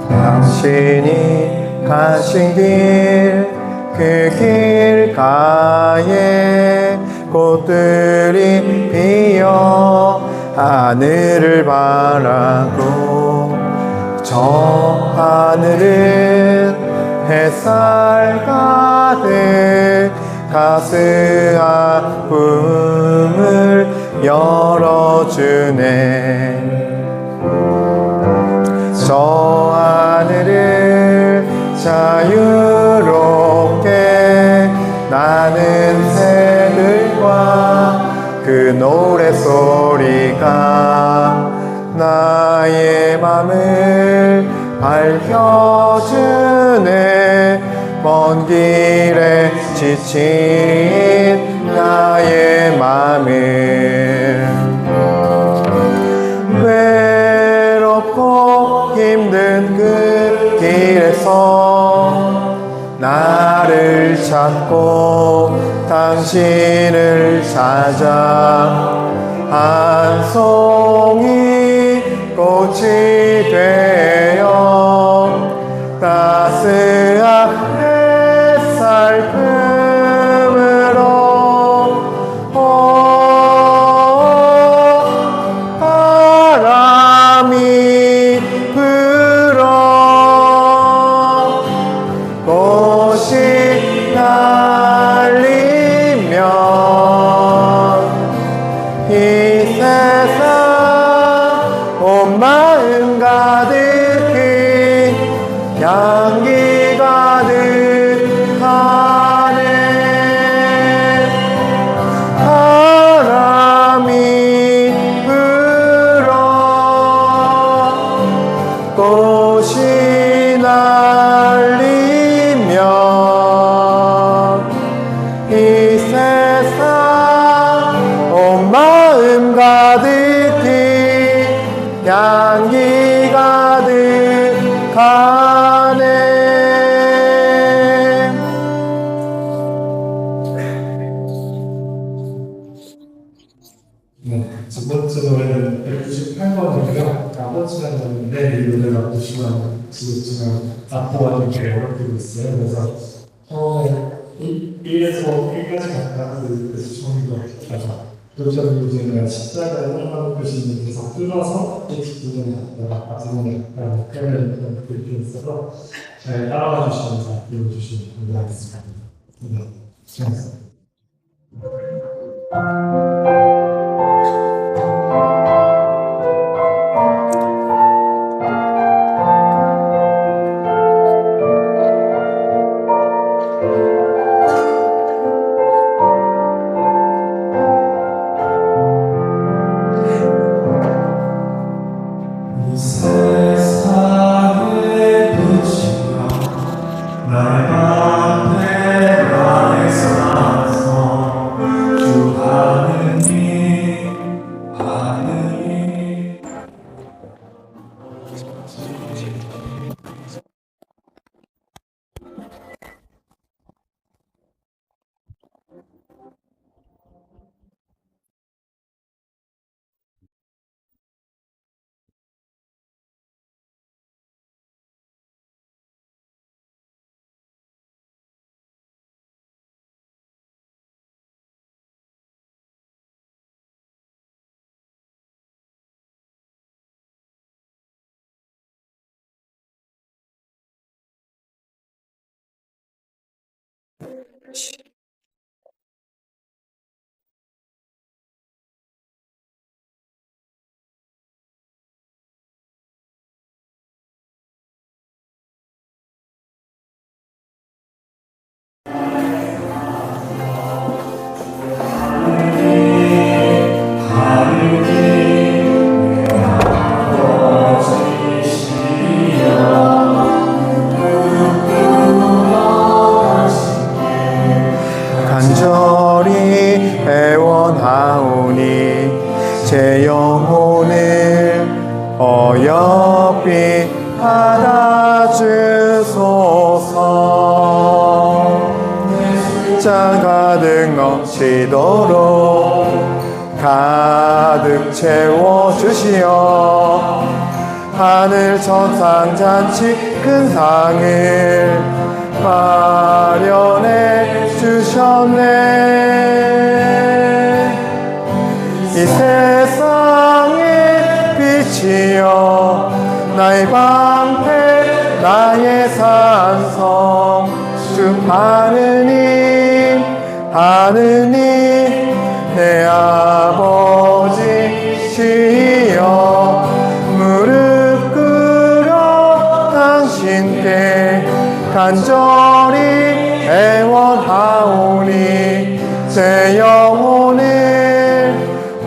당신이 가신 길, 그 길가에 꽃들이 피어 하늘을 바라고, 저 하늘은 햇살 가득 가스한 꿈을 열어주네. 저 하늘을 자유롭게 나는 새들과 그 노래소리가 나의 맘을 밝혀주네. 먼 길에 지친 나의 맘을 외롭고 힘든 그 길에서 나를 찾고 당신을 찾아 한 송이 꽃이 되어 따스한 햇살 품으로 바람이 불어 꽃이 날리면 이 세상 온 마음 가득히 향기 가득하네. 바람이 불어 꽃이 날리면 이 세상 온 마음 가득히 향기 가득하네. 네, 두 번째 노래는 198번이고요. 아버지라는 노래인데 이 노래가 보시면 지금 악보가 좀 되게 어렵게 있어요. 그래서 처음에 1에서 1까지 갔다가 그래서 처음으로 가서 교육자들 요즘에 십자가에 올라가는 것이 계속 뚫어서 부분에 갔다가 부분에 갔다가 표현을 그렇게 있어서 잘 따라가 주시면서 읽어주시면 감사하겠습니다. 네, 수고하셨습니다. 세상에 비치며 날 앞에 나에서 주 하느님 간절히 애원하오니 제 영혼을 어여삐 받아주소서. 자 가득 넘치도록 가득 채워주시어 하늘 천상잔치 큰 상을 마련해 주셨네. 이 세상의 빛이여 나의 방패 나의 산성 주 하느님 하느님 내 아버지 주여 무릎 꿇어 당신께 간절히 애원하오니 제 영혼을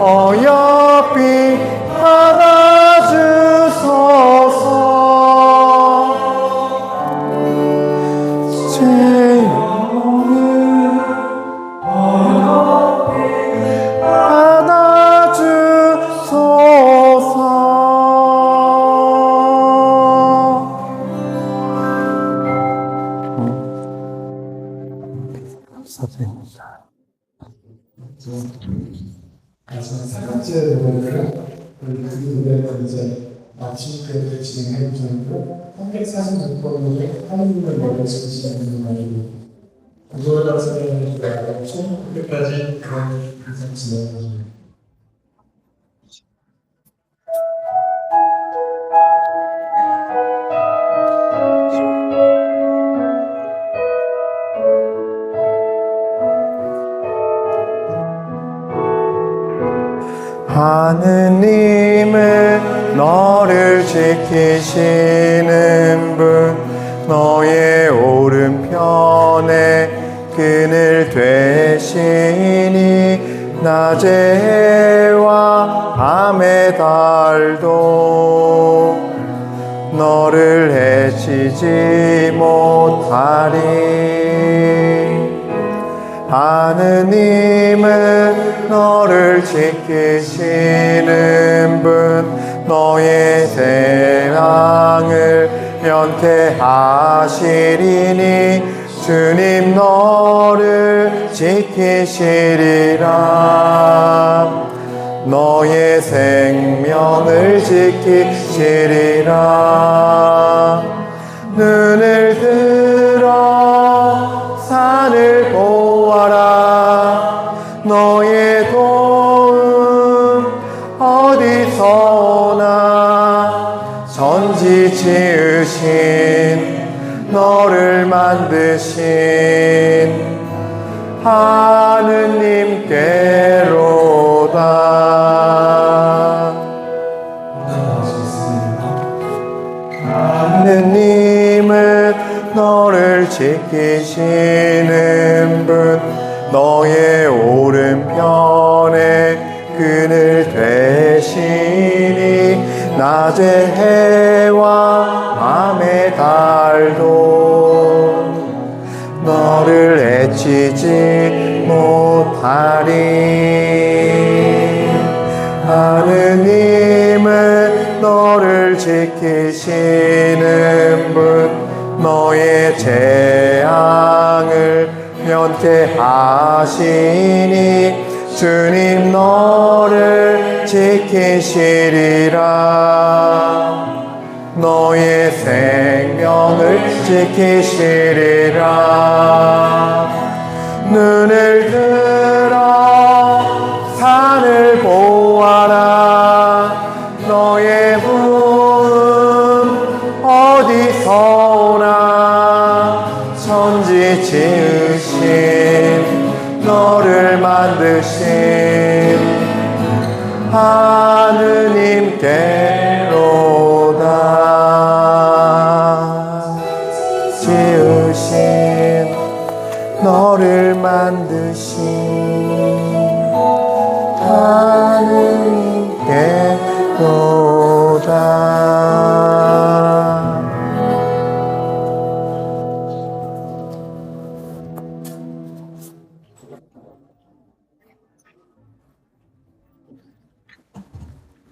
어여삐 받아주소서. 제 영혼을 어여삐 받아주소서. 마지막 세 번째 노래는 우리 그 노래는 이제 마칠 때 진행해 주는고 346번으로 하느님을 노래 지으시는 분이 그 노래 같은 경우는 총 끝까지 그런 인상 진행해 줍니다. 하느님은 너를 지키시는 분 너의 오른편에 그늘 되시니 낮의 해와 밤의 달도 너를 해치지 못하리. 하느님은 너를 지키시는 분 너의 재앙을 면케하시리니 주님 너를 지키시리라. 너의 생명을 지키시리라. 눈을 들어 산을 보아라. 너의 도움 어디서 오나. 천지 지으신 너를 만드신 하느님께로다. 하느님은 너를 지키시는 분 너의 오른편에 그늘 되시니 낮의 해와 밤의 달도 너를 해치지 못하리. 하느님은 너를 지키시는 분 너의 재앙을 면케하시니 주님 너를 지키시리라. 너의 생명을 지키시리라. 눈을 들어 산을 보아라. 너의 도움 어디서 오나. 천지 지으신 너를 만드신 하느님께로다. 지으신 너를 만드신 하느님께로다.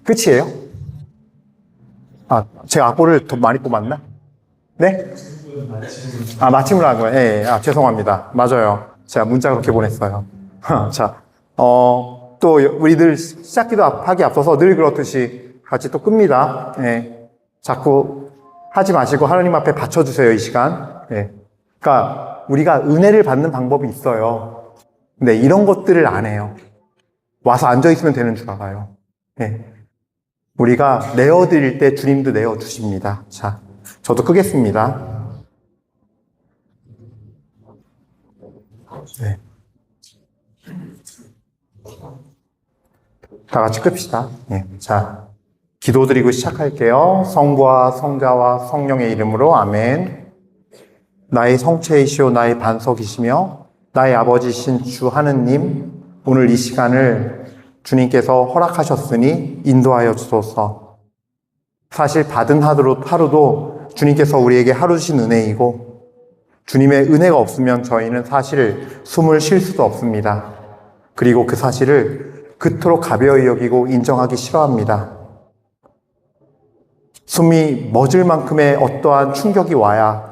끝이에요? 아, 제가 악보를 더 많이 뽑았나? 네? 아, 마침으로 한 거예요. 예, 예. 아, 죄송합니다. 맞아요. 제가 문자 그렇게 보냈어요. 자, 또 우리들 시작기도 하기 앞서서 늘 그렇듯이 같이 또 끕니다. 예. 자꾸 하지 마시고 하나님 앞에 바쳐주세요, 이 시간. 예. 그러니까 우리가 은혜를 받는 방법이 있어요. 근데 이런 것들을 안 해요. 와서 앉아있으면 되는 줄 알아요. 예. 우리가 내어드릴 때 주님도 내어주십니다. 자, 저도 끄겠습니다. 네. 다 같이 끕시다. 예. 자, 기도드리고 시작할게요. 성부와 성자와 성령의 이름으로 아멘. 나의 성체이시오 나의 반석이시며 나의 아버지신 주 하느님, 오늘 이 시간을 주님께서 허락하셨으니 인도하여 주소서. 사실 받은 하루도 주님께서 우리에게 하루 주신 은혜이고, 주님의 은혜가 없으면 저희는 사실 숨을 쉴 수도 없습니다. 그리고 그 사실을 그토록 가벼이 여기고 인정하기 싫어합니다. 숨이 멎을 만큼의 어떠한 충격이 와야,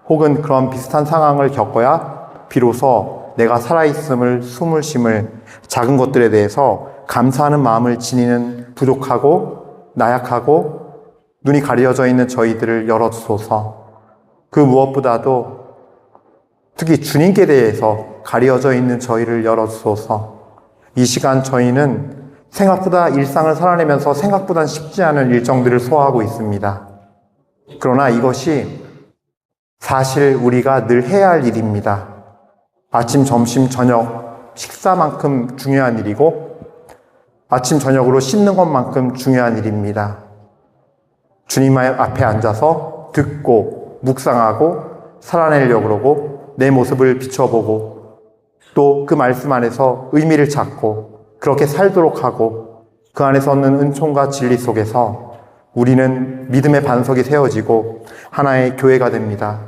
혹은 그런 비슷한 상황을 겪어야 비로소 내가 살아있음을, 숨을 쉼을, 작은 것들에 대해서 감사하는 마음을 지니는 부족하고 나약하고 눈이 가려져 있는 저희들을 열어주소서. 그 무엇보다도 특히 주님께 대해서 가려져 있는 저희를 열어주소서. 이 시간 저희는 생각보다 일상을 살아내면서 생각보다 쉽지 않은 일정들을 소화하고 있습니다. 그러나 이것이 사실 우리가 늘 해야 할 일입니다. 아침, 점심, 저녁 식사만큼 중요한 일이고, 아침, 저녁으로 씻는 것만큼 중요한 일입니다. 주님 앞에 앉아서 듣고 묵상하고 살아내려고 그러고 내 모습을 비춰보고 또 그 말씀 안에서 의미를 찾고 그렇게 살도록 하고, 그 안에서 얻는 은총과 진리 속에서 우리는 믿음의 반석이 세워지고 하나의 교회가 됩니다.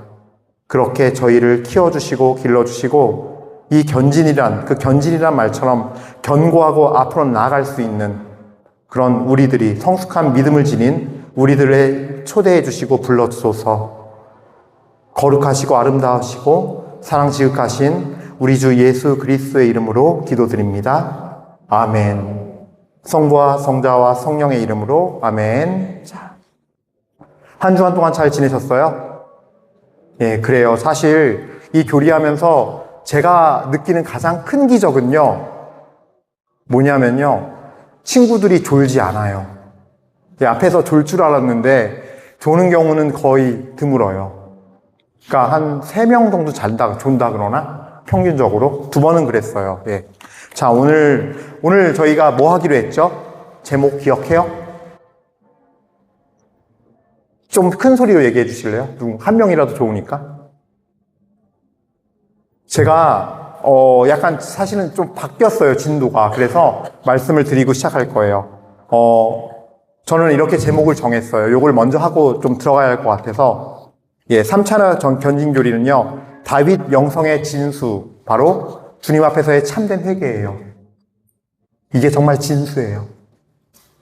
그렇게 저희를 키워주시고 길러주시고 이 견진이란 말처럼 견고하고 앞으로 나아갈 수 있는 그런 우리들이, 성숙한 믿음을 지닌 우리들을 초대해 주시고 불러주소서. 거룩하시고 아름다우시고 사랑 지극하신 우리 주 예수 그리스도의 이름으로 기도드립니다. 아멘. 성부와 성자와 성령의 이름으로 아멘. 자, 한 주간 동안 잘 지내셨어요? 예, 그래요. 사실 이 교리하면서 제가 느끼는 가장 큰 기적은요, 뭐냐면요, 친구들이 졸지 않아요. 예, 앞에서 졸 줄 알았는데 조는 경우는 거의 드물어요. 그러니까 한 3명 정도 존다 그러나? 평균적으로 2번은 그랬어요. 예. 자, 오늘 저희가 뭐 하기로 했죠? 제목 기억해요? 좀 큰 소리로 얘기해 주실래요? 한 명이라도 좋으니까. 제가 약간 사실은 좀 바뀌었어요, 진도가. 그래서 말씀을 드리고 시작할 거예요. 저는 이렇게 제목을 정했어요. 요걸 먼저 하고 좀 들어가야 할 것 같아서. 예, 3차 견진교리는요, 다윗 영성의 진수, 바로 주님 앞에서의 참된 회개예요. 이게 정말 진수예요.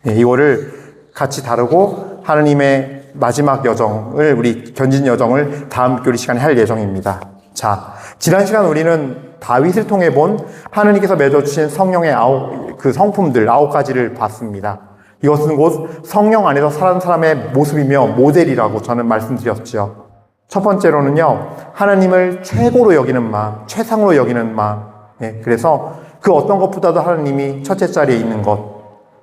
예, 이거를 같이 다루고 하느님의 마지막 여정을, 우리 견진 여정을 다음 교리 시간에 할 예정입니다. 자, 지난 시간 우리는 다윗을 통해 본 하느님께서 맺어주신 성령의 성품들 9가지를 봤습니다. 이것은 곧 성령 안에서 사는 사람의 모습이며 모델이라고 저는 말씀드렸죠. 첫 번째로는요, 하나님을 최고로 여기는 마음, 최상으로 여기는 마음. 예, 그래서 그 어떤 것보다도 하나님이 첫째 자리에 있는 것.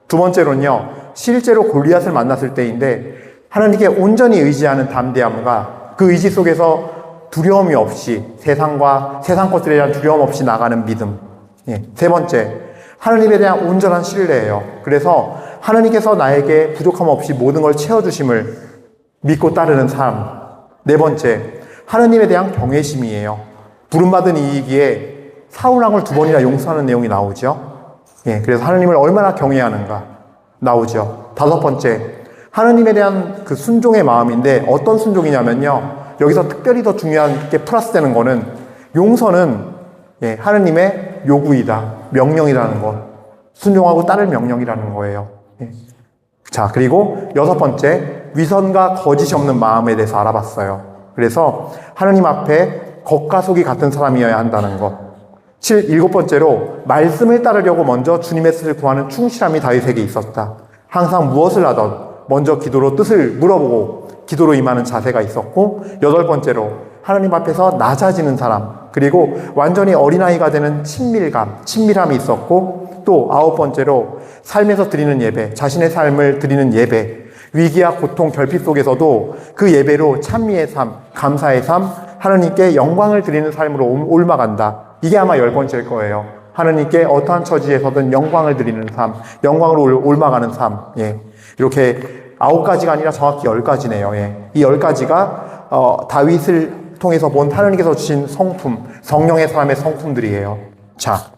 두 번째로는요, 실제로 골리앗을 만났을 때인데 하나님께 온전히 의지하는 담대함과 그 의지 속에서 두려움이 없이 세상 것들에 대한 두려움 없이 나가는 믿음. 예, 세 번째, 하나님에 대한 온전한 신뢰예요. 그래서 하나님께서 나에게 부족함 없이 모든 걸 채워주심을 믿고 따르는 삶. 네 번째, 하나님에 대한 경외심이에요. 부름받은 이익에 사울왕을 2번이나 용서하는 내용이 나오죠. 예, 그래서 하나님을 얼마나 경외하는가 나오죠. 다섯 번째, 하나님에 대한 그 순종의 마음인데 어떤 순종이냐면요, 여기서 특별히 더 중요한 게 플러스되는 거는, 용서는 예, 하나님의 요구이다, 명령이라는 것, 순종하고 따를 명령이라는 거예요. 예. 자, 그리고 여섯 번째, 위선과 거짓이 없는 마음에 대해서 알아봤어요. 그래서 하나님 앞에 겉과 속이 같은 사람이어야 한다는 것. 일곱 번째로 말씀을 따르려고 먼저 주님의 뜻을 구하는 충실함이 다윗에게 있었다. 항상 무엇을 하던 먼저 기도로 뜻을 물어보고 기도로 임하는 자세가 있었고, 여덟 번째로 하나님 앞에서 낮아지는 사람, 그리고 완전히 어린아이가 되는 친밀함이 있었고, 또 아홉 번째로 삶에서 드리는 예배, 자신의 삶을 드리는 예배, 위기와 고통, 결핍 속에서도 그 예배로 찬미의 삶, 감사의 삶, 하나님께 영광을 드리는 삶으로 옮아간다. 이게 아마 열 번째일 거예요. 하나님께 어떠한 처지에서든 영광을 드리는 삶, 영광으로 옮아가는 삶. 예. 이렇게 9가지가 아니라 정확히 10가지네요. 예. 이 10가지가 다윗을 통해서 본 하나님께서 주신 성품, 성령의 사람의 성품들이에요. 자,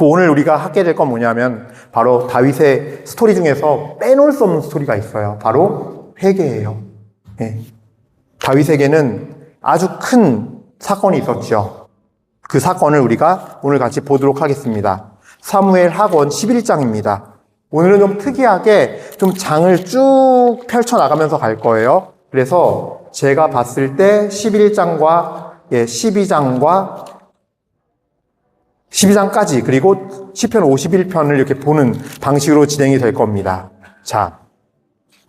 오늘 우리가 하게 될 건 뭐냐면 바로 다윗의 스토리 중에서 빼놓을 수 없는 스토리가 있어요. 바로 회개예요. 예. 다윗에게는 아주 큰 사건이 있었죠. 그 사건을 우리가 오늘 같이 보도록 하겠습니다. 사무엘 하권 11장입니다. 오늘은 좀 특이하게 좀 장을 쭉 펼쳐나가면서 갈 거예요. 그래서 제가 봤을 때 11장과 12장까지 그리고 시편 51편을 이렇게 보는 방식으로 진행이 될 겁니다. 자,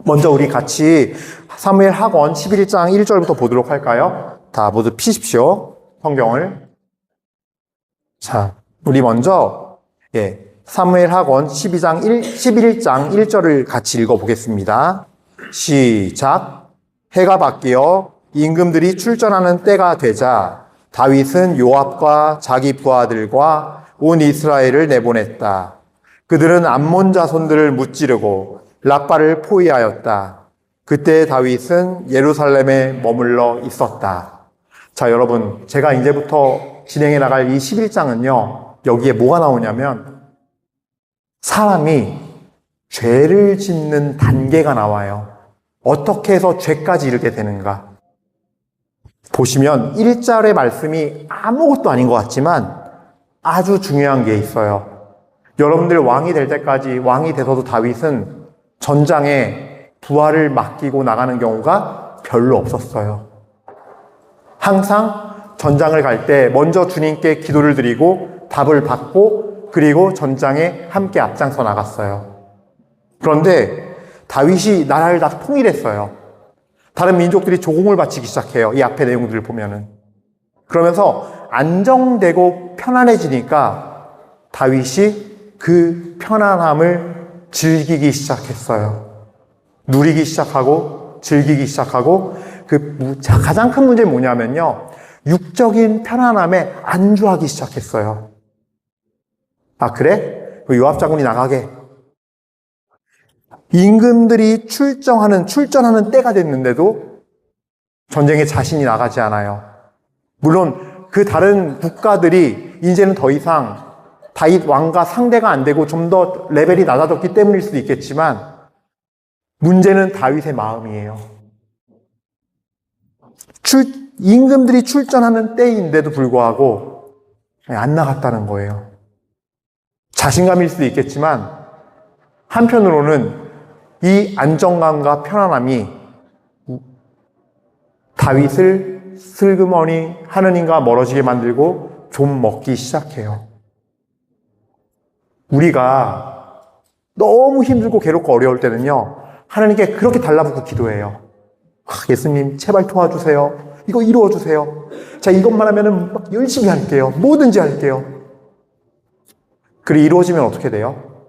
먼저 우리 같이 사무엘 하권 11장 1절부터 보도록 할까요? 다 모두 피십시오. 성경을. 자, 우리 먼저 사무엘 하권 11장 1절을 같이 읽어보겠습니다. 시작. 해가 바뀌어 임금들이 출전하는 때가 되자 다윗은 요압과 자기 부하들과 온 이스라엘을 내보냈다. 그들은 암몬 자손들을 무찌르고 랍바를 포위하였다. 그때 다윗은 예루살렘에 머물러 있었다. 자, 여러분, 제가 이제부터 진행해 나갈 이 11장은요, 여기에 뭐가 나오냐면 사람이 죄를 짓는 단계가 나와요. 어떻게 해서 죄까지 이르게 되는가? 보시면 1절의 말씀이 아무것도 아닌 것 같지만 아주 중요한 게 있어요. 여러분들 왕이 될 때까지, 왕이 돼서도 다윗은 전장에 부하를 맡기고 나가는 경우가 별로 없었어요. 항상 전장을 갈 때 먼저 주님께 기도를 드리고 답을 받고 그리고 전장에 함께 앞장서 나갔어요. 그런데 다윗이 나라를 다 통일했어요. 다른 민족들이 조공을 바치기 시작해요. 이 앞에 내용들을 보면은. 그러면서 안정되고 편안해지니까 다윗이 그 편안함을 즐기기 시작했어요. 누리기 시작하고 즐기기 시작하고 가장 큰 문제는 뭐냐면요. 육적인 편안함에 안주하기 시작했어요. 아, 그래? 요압 장군이 나가게. 임금들이 출전하는 때가 됐는데도 전쟁에 자신이 나가지 않아요. 물론 그 다른 국가들이 이제는 더 이상 다윗 왕과 상대가 안 되고 좀 더 레벨이 낮아졌기 때문일 수도 있겠지만 문제는 다윗의 마음이에요. 임금들이 출전하는 때인데도 불구하고 안 나갔다는 거예요. 자신감일 수도 있겠지만 한편으로는 이 안정감과 편안함이 다윗을 슬그머니 하느님과 멀어지게 만들고 좀 먹기 시작해요. 우리가 너무 힘들고 괴롭고 어려울 때는요, 하나님께 그렇게 달라붙고 기도해요. 예수님 제발 도와주세요. 이거 이루어주세요. 자, 이것만 하면은 막 열심히 할게요. 뭐든지 할게요. 그리고 이루어지면 어떻게 돼요?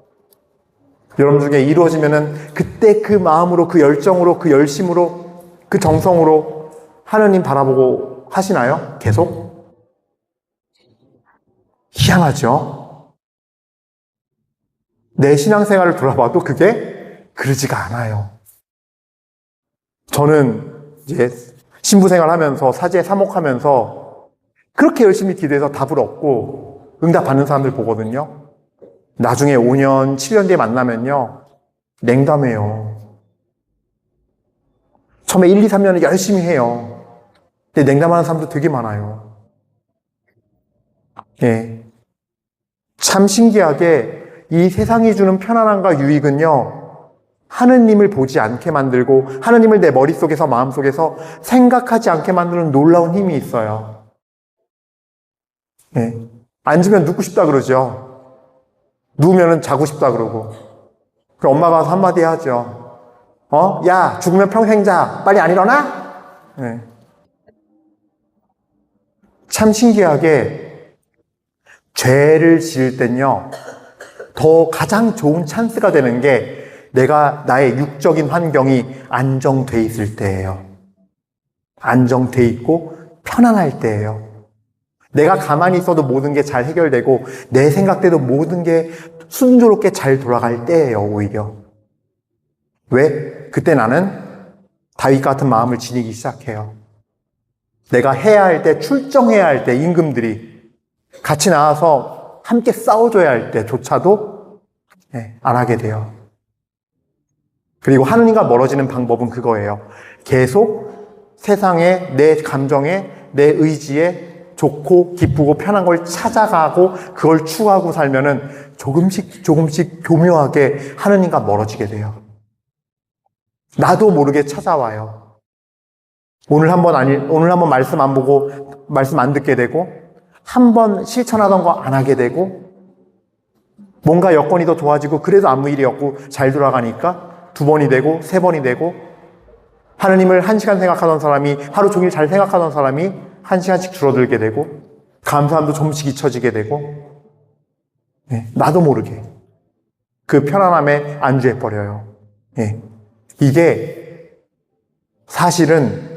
여러분 중에 이루어지면은 그때 그 마음으로, 그 열정으로, 그 열심으로, 그 정성으로 하나님 바라보고 하시나요? 계속? 희한하죠? 내 신앙생활을 돌아봐도 그게 그러지가 않아요. 저는 이제 신부생활 하면서 사제 사목하면서 그렇게 열심히 기도해서 답을 얻고 응답 받는 사람들 보거든요. 나중에 5년, 7년 뒤에 만나면요, 냉담해요. 처음에 1, 2, 3년을 열심히 해요. 근데 냉담하는 사람도 되게 많아요. 예. 참 신기하게 이 세상이 주는 편안함과 유익은요, 하느님을 보지 않게 만들고 하느님을 내 머릿속에서 마음속에서 생각하지 않게 만드는 놀라운 힘이 있어요. 예. 앉으면 눕고 싶다 그러죠. 누우면은 자고 싶다 그러고. 그럼 엄마가 와서 한마디 하죠. 야, 죽으면 평생 자. 빨리 안 일어나? 네. 참 신기하게 죄를 지을 땐요, 더 가장 좋은 찬스가 되는 게 내가 나의 육적인 환경이 안정돼 있을 때예요. 안정돼 있고 편안할 때예요. 내가 가만히 있어도 모든 게 잘 해결되고 내 생각대로 모든 게 순조롭게 잘 돌아갈 때예요, 오히려. 왜? 그때 나는 다윗 같은 마음을 지니기 시작해요. 내가 해야 할 때, 출정해야 할 때, 임금들이 같이 나와서 함께 싸워줘야 할 때조차도 안 하게 돼요. 그리고 하느님과 멀어지는 방법은 그거예요. 계속 세상에, 내 감정에, 내 의지에 좋고 기쁘고 편한 걸 찾아가고 그걸 추구하고 살면은 조금씩 교묘하게 하느님과 멀어지게 돼요. 나도 모르게 찾아와요. 오늘 한번 말씀 안 보고 말씀 안 듣게 되고, 한 번 실천하던 거 안 하게 되고, 뭔가 여건이 더 좋아지고 그래도 아무 일이 없고 잘 돌아가니까 2번이 되고 3번이 되고, 하느님을 1시간 생각하던 사람이 하루 종일 잘 생각하던 사람이 1시간씩 줄어들게 되고, 감사함도 조금씩 잊혀지게 되고, 나도 모르게 그 편안함에 안주해버려요. 이게 사실은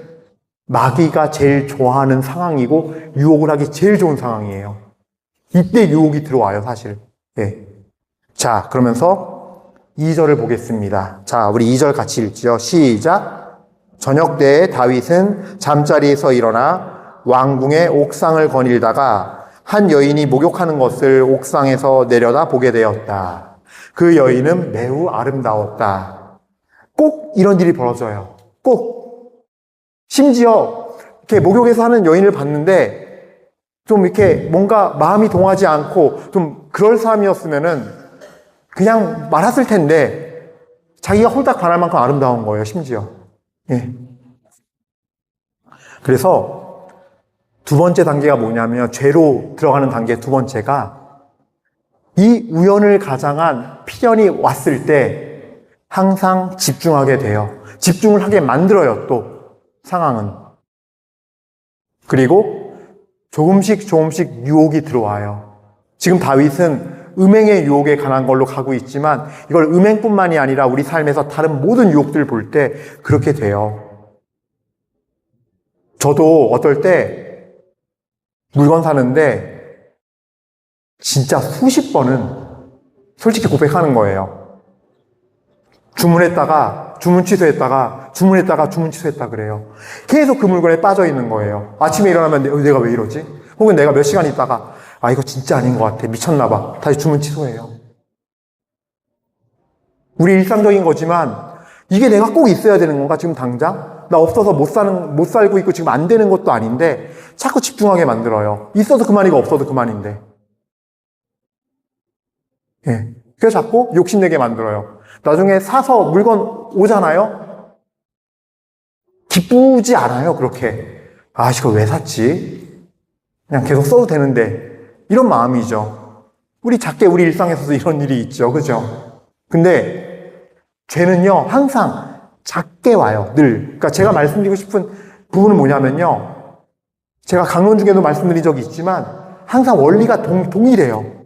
마귀가 제일 좋아하는 상황이고 유혹을 하기 제일 좋은 상황이에요. 이때 유혹이 들어와요, 사실. 자, 그러면서 2절을 보겠습니다. 자, 우리 2절 같이 읽지요. 시작. 저녁 때에 다윗은 잠자리에서 일어나 왕궁의 옥상을 거닐다가 한 여인이 목욕하는 것을 옥상에서 내려다 보게 되었다. 그 여인은 매우 아름다웠다. 꼭 이런 일이 벌어져요. 꼭. 심지어 이렇게 목욕에서 하는 여인을 봤는데 좀 이렇게 뭔가 마음이 동하지 않고 좀 그럴 사람이었으면은 그냥 말았을 텐데 자기가 홀딱 반할 만큼 아름다운 거예요, 심지어. 그래서 2번째 단계가 뭐냐면, 죄로 들어가는 단계 2번째가 이 우연을 가장한 필연이 왔을 때 항상 집중하게 돼요. 집중을 하게 만들어요, 또 상황은. 그리고 조금씩 유혹이 들어와요. 지금 다윗은 음행의 유혹에 관한 걸로 가고 있지만 이걸 음행뿐만이 아니라 우리 삶에서 다른 모든 유혹들을 볼 때 그렇게 돼요. 저도 어떨 때 물건 사는데 진짜 수십 번은 솔직히 고백하는 거예요. 주문했다가 주문 취소했다가 주문했다가 주문 취소했다 그래요. 계속 그 물건에 빠져 있는 거예요. 아침에 일어나면 내가 왜 이러지? 혹은 내가 몇 시간 있다가 이거 진짜 아닌 것 같아. 미쳤나 봐. 다시 주문 취소해요. 우리 일상적인 거지만 이게 내가 꼭 있어야 되는 건가? 지금 당장? 나 없어서 못 살고 있고 지금 안 되는 것도 아닌데 자꾸 집중하게 만들어요. 있어도 그만이고 없어도 그만인데. 그래서 자꾸 욕심내게 만들어요. 나중에 사서 물건 오잖아요? 기쁘지 않아요, 그렇게. 이거 왜 샀지? 그냥 계속 써도 되는데. 이런 마음이죠. 우리 일상에서도 이런 일이 있죠, 그죠? 근데 죄는요, 항상 작게 와요, 늘. 그러니까 제가 말씀드리고 싶은 부분은 뭐냐면요, 제가 강론 중에도 말씀드린 적이 있지만 항상 원리가 동일해요.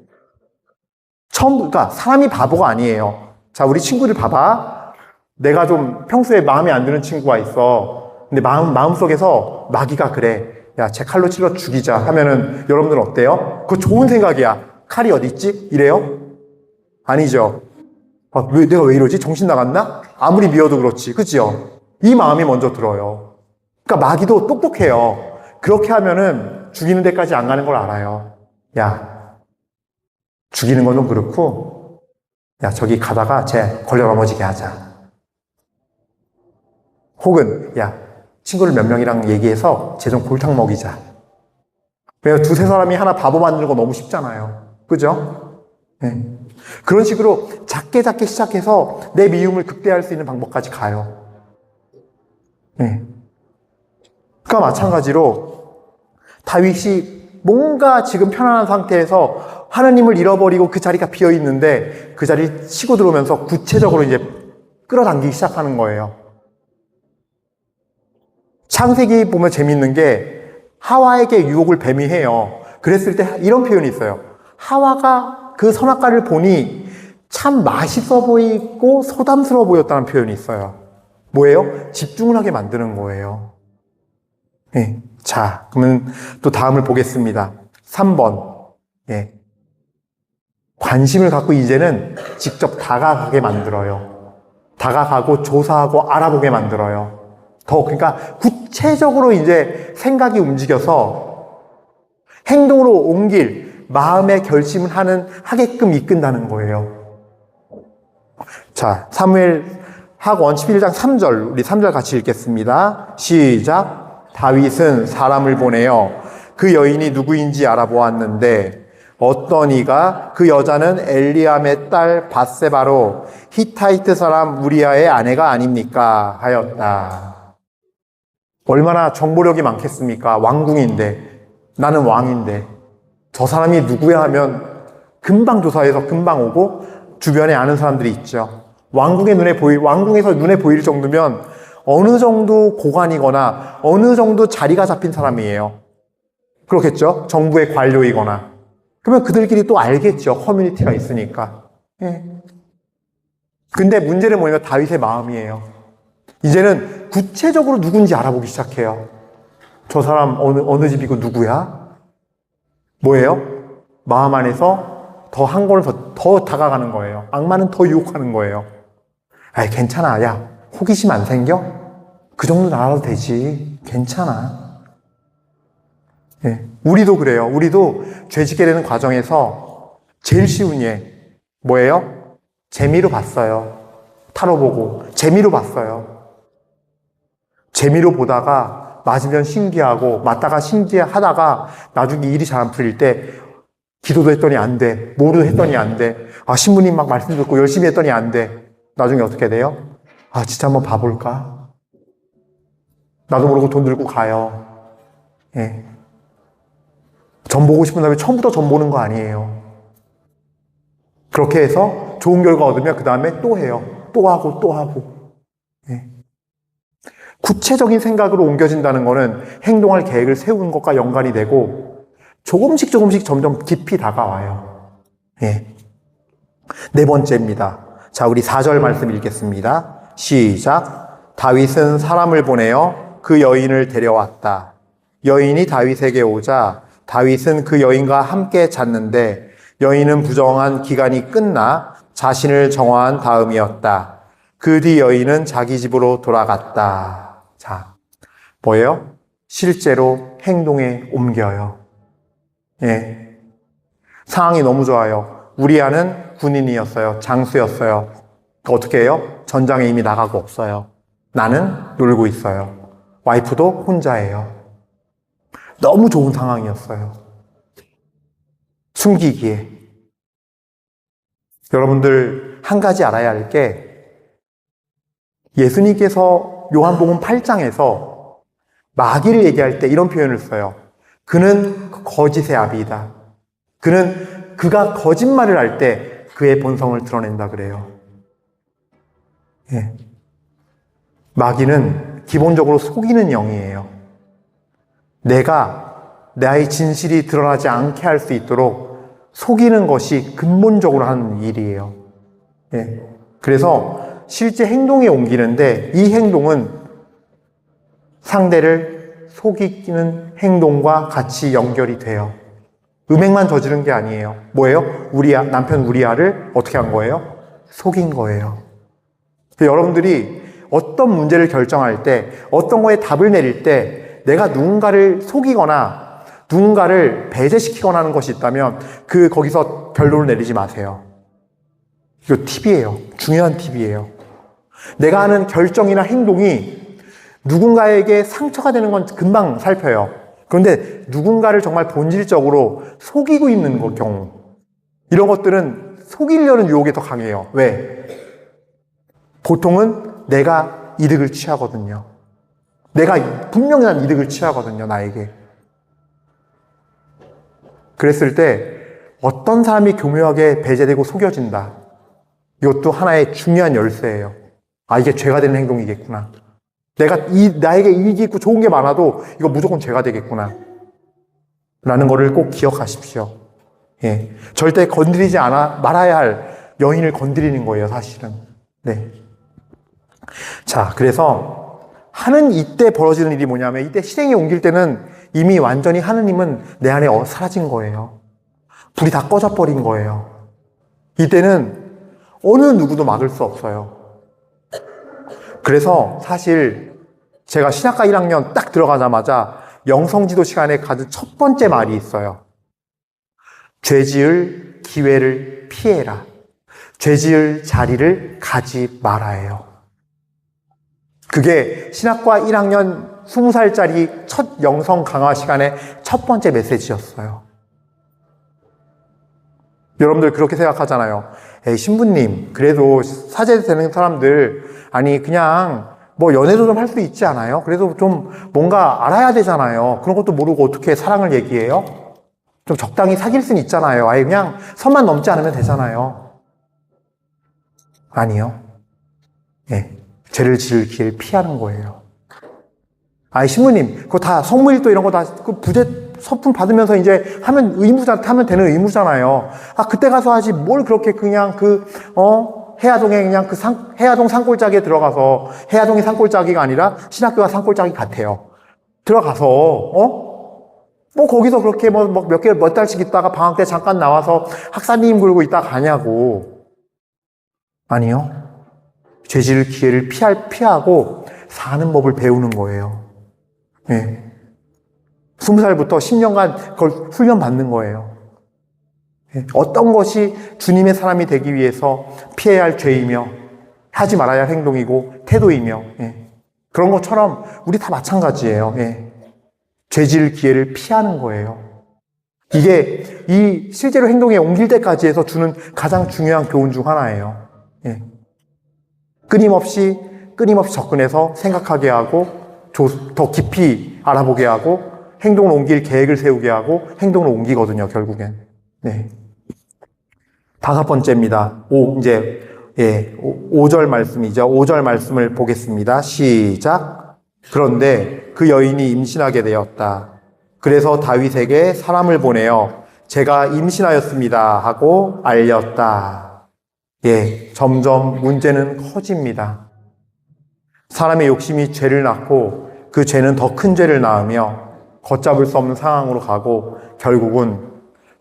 그러니까 사람이 바보가 아니에요. 자, 우리 친구들 봐봐. 내가 좀 평소에 마음에 안 드는 친구가 있어. 근데 마음속에서 마귀가 그래. 야, 쟤 칼로 찔러 죽이자 하면은 여러분들은 어때요? 그거 좋은 생각이야. 칼이 어디 있지? 이래요? 아니죠. 내가 왜 이러지? 정신 나갔나? 아무리 미워도 그렇지. 그죠? 이 마음이 먼저 들어요. 그러니까 마귀도 똑똑해요. 그렇게 하면은 죽이는 데까지 안 가는 걸 알아요. 야, 죽이는 건 좀 그렇고, 야, 저기 가다가 쟤 걸려 넘어지게 하자. 혹은, 야, 친구를 몇 명이랑 얘기해서 쟤 좀 골탕 먹이자. 왜냐면 2-3 사람이 하나 바보 만드는 거 너무 쉽잖아요. 그죠? 그런 식으로 작게 시작해서 내 미움을 극대화할 수 있는 방법까지 가요. 그러니까 마찬가지로 다윗이 뭔가 지금 편안한 상태에서 하나님을 잃어버리고 그 자리가 비어 있는데 그 자리를 치고 들어오면서 구체적으로 이제 끌어당기기 시작하는 거예요. 창세기 보면 재밌는 게 하와에게 유혹을 뱀이 해요. 그랬을 때 이런 표현이 있어요. 하와가 그 선악과를 보니 참 맛있어 보이고 소담스러워 보였다는 표현이 있어요. 뭐예요? 집중을 하게 만드는 거예요. 네. 자, 그러면 또 다음을 보겠습니다. 3번. 예. 관심을 갖고 이제는 직접 다가가게 만들어요. 다가가고 조사하고 알아보게 만들어요. 그러니까 구체적으로 이제 생각이 움직여서 행동으로 옮길 마음의 결심을 하게끔 이끈다는 거예요. 자, 사무엘하고 11장 3절, 우리 3절 같이 읽겠습니다. 시작. 다윗은 사람을 보내어 그 여인이 누구인지 알아보았는데 어떤 이가 그 여자는 엘리암의 딸 밧세바로 히타이트 사람 우리아의 아내가 아닙니까? 하였다. 얼마나 정보력이 많겠습니까? 왕궁인데, 나는 왕인데, 저 사람이 누구야 하면 금방 조사해서 금방 오고 주변에 아는 사람들이 있죠. 왕궁에서 눈에 보일 정도면 어느 정도 고관이거나 어느 정도 자리가 잡힌 사람이에요. 그렇겠죠? 정부의 관료이거나. 그러면 그들끼리 또 알겠죠. 커뮤니티가 있으니까. 예. 근데 문제는 뭐냐면 다윗의 마음이에요. 이제는 구체적으로 누군지 알아보기 시작해요. 저 사람 어느 집이고 누구야? 뭐예요? 마음 안에서 더 한 걸음 더 다가가는 거예요. 악마는 더 유혹하는 거예요. 아이, 괜찮아. 야, 호기심 안 생겨? 그 정도는 알아도 되지. 괜찮아. 예. 우리도 그래요. 우리도 죄짓게 되는 과정에서 제일 쉬운 예. 뭐예요? 재미로 봤어요. 타로 보고. 재미로 봤어요. 재미로 보다가 맞으면 신기하고, 맞다가 신기하다가 나중에 일이 잘 안 풀릴 때 기도도 했더니 안 돼. 뭐도 했더니 안 돼. 아, 신부님 막 말씀 듣고 열심히 했더니 안 돼. 나중에 어떻게 돼요? 아, 진짜 한번 봐볼까? 나도 모르고 돈 들고 가요. 예. 점 보고 싶은 다음에 처음부터 점 보는 거 아니에요. 그렇게 해서 좋은 결과 얻으면 그 다음에 또 해요. 또 하고 또 하고. 예. 구체적인 생각으로 옮겨진다는 거는 행동할 계획을 세우는 것과 연관이 되고 조금씩 점점 깊이 다가와요. 예. 네 번째입니다. 자, 우리 4절 말씀 읽겠습니다. 시작. 다윗은 사람을 보내어 그 여인을 데려왔다. 여인이 다윗에게 오자 다윗은 그 여인과 함께 잤는데 여인은 부정한 기간이 끝나 자신을 정화한 다음이었다. 그 뒤 여인은 자기 집으로 돌아갔다. 자, 뭐예요? 실제로 행동에 옮겨요. 예. 상황이 너무 좋아요. 우리아는 군인이었어요. 장수였어요. 어떻게 해요? 전장에 이미 나가고 없어요. 나는 놀고 있어요. 와이프도 혼자예요. 너무 좋은 상황이었어요. 숨기기에. 여러분들 한 가지 알아야 할 게 예수님께서 요한복음 8장에서 마귀를 얘기할 때 이런 표현을 써요. 그는 거짓의 아비이다. 그가 거짓말을 할 때 그의 본성을 드러낸다 그래요. 예. 마귀는 기본적으로 속이는 영이에요. 나의 진실이 드러나지 않게 할 수 있도록 속이는 것이 근본적으로 하는 일이에요. 예. 그래서 실제 행동에 옮기는데 이 행동은 상대를 속이는 행동과 같이 연결이 돼요. 음행만 저지른 게 아니에요. 뭐예요? 남편 우리아를 어떻게 한 거예요? 속인 거예요. 여러분들이 어떤 문제를 결정할 때, 어떤 거에 답을 내릴 때 내가 누군가를 속이거나 누군가를 배제시키거나 하는 것이 있다면 거기서 결론을 내리지 마세요. 이거 팁이에요. 중요한 팁이에요. 내가 하는 결정이나 행동이 누군가에게 상처가 되는 건 금방 살펴요. 그런데 누군가를 정말 본질적으로 속이고 있는 경우, 이런 것들은 속이려는 유혹이 더 강해요. 왜? 보통은 내가 이득을 취하거든요. 내가 분명히 난 이득을 취하거든요, 나에게. 그랬을 때 어떤 사람이 교묘하게 배제되고 속여진다. 이것도 하나의 중요한 열쇠예요. 아, 이게 죄가 되는 행동이겠구나. 나에게 이익이 있고 좋은 게 많아도 이거 무조건 죄가 되겠구나. 라는 거를 꼭 기억하십시오. 예. 절대 건드리지 말아야 할 여인을 건드리는 거예요, 사실은. 네. 자, 그래서 하는 이때 벌어지는 일이 뭐냐면, 이때 실행에 옮길 때는 이미 완전히 하느님은 내 안에 사라진 거예요. 불이 다 꺼져버린 거예요. 이때는 어느 누구도 막을 수 없어요. 그래서 사실 제가 신학과 1학년 딱 들어가자마자 영성지도 시간에 가진 첫 번째 말이 있어요. 죄 지을 기회를 피해라. 죄 지을 자리를 가지 말아요. 그게 신학과 1학년 20살짜리 첫 영성 강화 시간의 첫 번째 메시지였어요. 여러분들 그렇게 생각하잖아요. 에이, 신부님, 그래도 사제 되는 사람들, 아니, 그냥 뭐 연애도 좀 할 수 있지 않아요? 그래도 좀 뭔가 알아야 되잖아요. 그런 것도 모르고 어떻게 사랑을 얘기해요? 좀 적당히 사귈 수는 있잖아요. 아예 그냥 선만 넘지 않으면 되잖아요. 아니요. 예. 죄를 지을 기회를 피하는 거예요. 아니, 신부님, 그거 다 성물일도 이런 거 다 그 부재 서품 받으면서 이제 하면 되는 의무잖아요. 아, 그때 가서 하지 뭘 그렇게 그냥 해야동에 그냥 해야동 산골짜기에 들어가서, 해야동이 산골짜기가 아니라 신학교가 산골짜기 같아요. 들어가서, 뭐 거기서 그렇게 몇 달씩 있다가 방학 때 잠깐 나와서 학사님 굴고 있다 가냐고. 아니요. 죄 지을 기회를 피하고 사는 법을 배우는 거예요. 예. 20살부터 10년간 그걸 훈련 받는 거예요. 예. 어떤 것이 주님의 사람이 되기 위해서 피해야 할 죄이며 하지 말아야 할 행동이고 태도이며, 예. 그런 것처럼 우리 다 마찬가지예요. 예. 죄 지을 기회를 피하는 거예요. 이게 이 실제로 행동에 옮길 때까지 해서 주는 가장 중요한 교훈 중 하나예요. 예. 끊임없이 접근해서 생각하게 하고 더 깊이 알아보게 하고 행동을 옮길 계획을 세우게 하고 행동을 옮기거든요, 결국엔. 네. 5번째입니다. 5절 말씀이죠. 5절 말씀을 보겠습니다. 시작. 그런데 그 여인이 임신하게 되었다. 그래서 다윗에게 사람을 보내어 제가 임신하였습니다 하고 알렸다. 예, 점점 문제는 커집니다. 사람의 욕심이 죄를 낳고 그 죄는 더 큰 죄를 낳으며 걷잡을 수 없는 상황으로 가고 결국은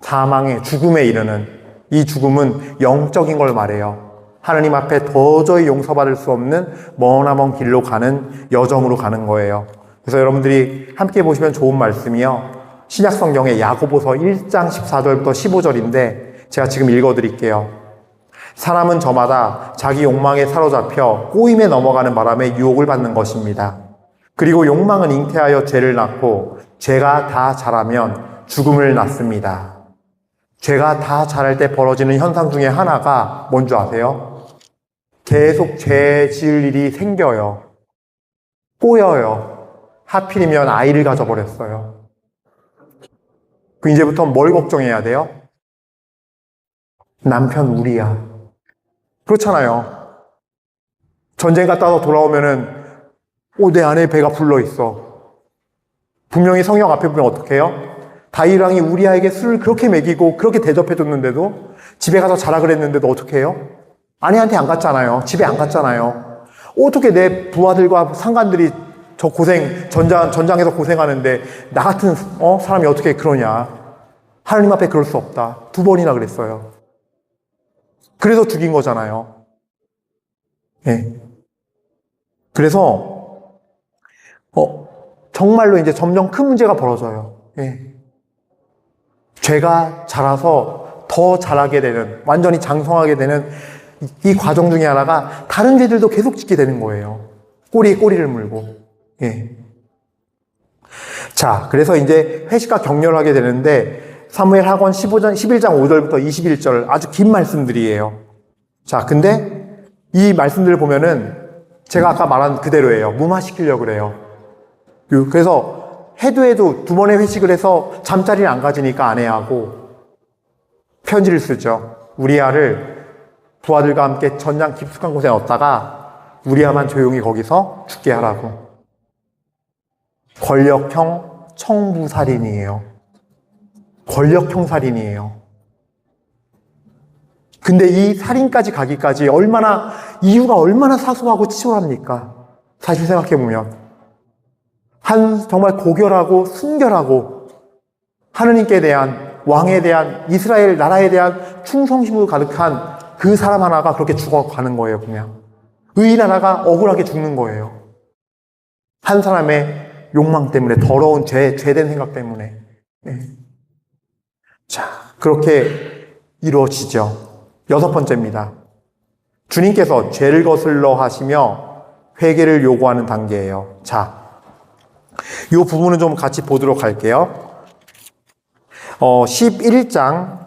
사망의 죽음에 이르는, 이 죽음은 영적인 걸 말해요. 하나님 앞에 도저히 용서받을 수 없는 머나먼 길로 가는 여정으로 가는 거예요. 그래서 여러분들이 함께 보시면 좋은 말씀이요. 신약 성경의 야고보서 1장 14절부터 15절인데 제가 지금 읽어드릴게요. 사람은 저마다 자기 욕망에 사로잡혀 꼬임에 넘어가는 바람에 유혹을 받는 것입니다. 그리고 욕망은 잉태하여 죄를 낳고 죄가 다 자라면 죽음을 낳습니다. 죄가 다 자랄 때 벌어지는 현상 중에 하나가 뭔지 아세요? 계속 죄 지을 일이 생겨요. 꼬여요. 하필이면 아이를 가져버렸어요. 그 이제부터 뭘 걱정해야 돼요? 남편 우리야. 그렇잖아요. 전쟁 갔다 와서 돌아오면은 내 안에 배가 불러있어. 분명히 성경 앞에 보면 어떻게 해요? 다윗 왕이 우리아에게 술을 그렇게 먹이고 그렇게 대접해줬는데도, 집에 가서 자라 그랬는데도 어떻게 해요? 아내한테 안 갔잖아요. 집에 안 갔잖아요. 어떻게 내 부하들과 상관들이 저 전장에서 고생하는데 나 같은 사람이 어떻게 그러냐. 하나님 앞에 그럴 수 없다. 2번이나 그랬어요. 그래서 죽인 거잖아요. 예. 그래서 정말로 이제 점점 큰 문제가 벌어져요. 예. 죄가 자라서 더 자라게 되는, 완전히 장성하게 되는 이 과정 중에 하나가 다른 죄들도 계속 짓게 되는 거예요. 꼬리에 꼬리를 물고. 예. 자, 그래서 이제 회식과 격려를 하게 되는데 사무엘 하권 11장 5절부터 21절 아주 긴 말씀들이에요. 자, 근데 이 말씀들을 보면은 제가 아까 말한 그대로예요. 무마시키려고 그래요. 그래서 해도 두 번의 회식을 해서 잠자리를 안 가지니까 아내하고 편지를 쓰죠. 우리아를 부하들과 함께 전장 깊숙한 곳에 넣었다가 우리아만 조용히 거기서 죽게 하라고. 권력형 청부살인이에요. 권력형 살인이에요. 근데 이 살인까지 가기까지 이유가 얼마나 사소하고 치졸합니까? 사실 생각해보면. 정말 고결하고 순결하고 하느님께 대한, 왕에 대한, 이스라엘 나라에 대한 충성심으로 가득한 그 사람 하나가 그렇게 죽어가는 거예요, 그냥. 의인 하나가 억울하게 죽는 거예요. 한 사람의 욕망 때문에, 더러운 죄된 생각 때문에. 네. 자, 그렇게 이루어지죠. 6번째입니다. 주님께서 죄를 거슬러 하시며 회개를 요구하는 단계예요. 자, 이 부분은 좀 같이 보도록 할게요. 11장,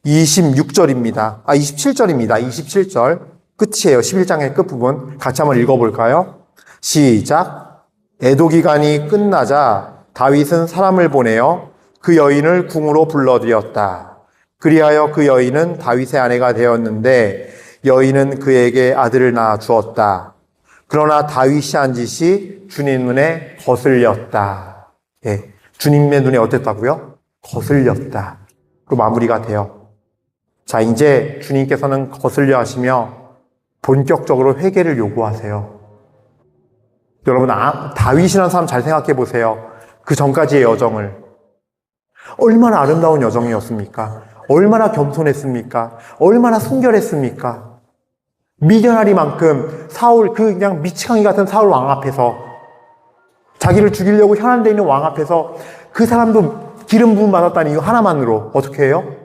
26절입니다. 27절입니다. 27절. 끝이에요. 11장의 끝부분. 같이 한번 읽어볼까요? 시작. 애도 기간이 끝나자 다윗은 사람을 보내어 그 여인을 궁으로 불러들였다. 그리하여 그 여인은 다윗의 아내가 되었는데 여인은 그에게 아들을 낳아 주었다. 그러나 다윗이 한 짓이 주님 눈에 거슬렸다. 주님의 눈에 어땠다고요? 거슬렸다. 그 마무리가 돼요. 자, 이제 주님께서는 거슬려 하시며 본격적으로 회개를 요구하세요. 여러분, 다윗이라는 사람 잘 생각해 보세요. 그 전까지의 여정을. 얼마나 아름다운 여정이었습니까? 얼마나 겸손했습니까? 얼마나 순결했습니까? 미련하리만큼 그냥 미치광이 같은 사울 왕 앞에서, 자기를 죽이려고 현안되어 있는 왕 앞에서 그 사람도 기름 부음 받았다는 이유 하나만으로 어떻게 해요?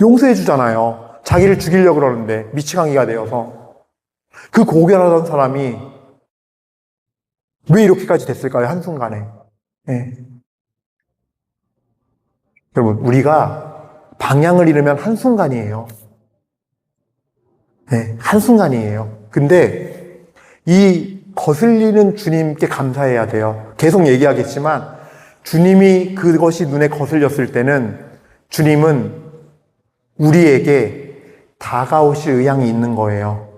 용서해 주잖아요. 자기를 죽이려고 그러는데 미치광이가 되어서. 그 고결하던 사람이 왜 이렇게까지 됐을까요? 한순간에. 여러분, 우리가 방향을 잃으면 한순간이에요. 한순간이에요. 근데 이 거슬리는 주님께 감사해야 돼요. 계속 얘기하겠지만 주님이 그것이 눈에 거슬렸을 때는 주님은 우리에게 다가오실 의향이 있는 거예요.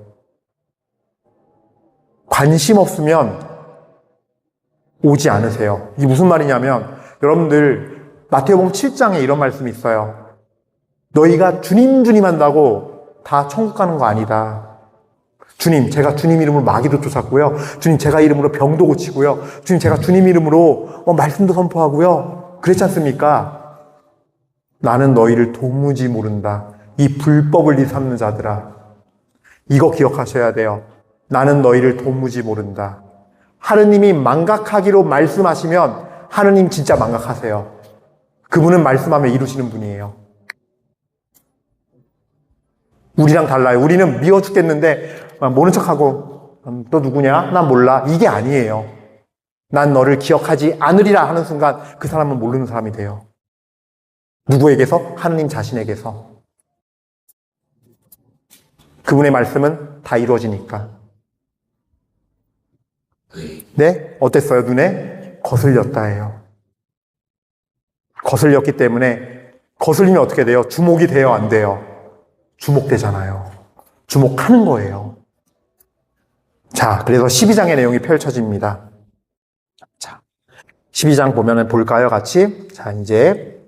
관심 없으면 오지 않으세요. 이게 무슨 말이냐면, 여러분들 마태복음 7장에 이런 말씀이 있어요. 너희가 주님 한다고 다 천국 가는 거 아니다. 주님, 제가 주님 이름으로 마귀도 쫓았고요. 주님, 제가 이름으로 병도 고치고요. 주님, 제가 주님 이름으로 말씀도 선포하고요. 그랬지 않습니까? 나는 너희를 도무지 모른다. 이 불법을 일삼는 자들아. 이거 기억하셔야 돼요. 나는 너희를 도무지 모른다. 하느님이 망각하기로 말씀하시면 하느님 진짜 망각하세요. 그분은 말씀하면 이루시는 분이에요. 우리랑 달라요. 우리는 미워 죽겠는데 모른 척하고 너 누구냐? 난 몰라. 이게 아니에요. 난 너를 기억하지 않으리라 하는 순간 그 사람은 모르는 사람이 돼요. 누구에게서? 하느님 자신에게서. 그분의 말씀은 다 이루어지니까. 네? 어땠어요? 눈에 거슬렸다예요. 거슬렸기 때문에, 거슬리면 어떻게 돼요? 주목이 돼요? 안 돼요? 주목되잖아요. 주목하는 거예요. 자, 그래서 12장의 내용이 펼쳐집니다. 자, 12장 보면은 볼까요? 같이. 자, 이제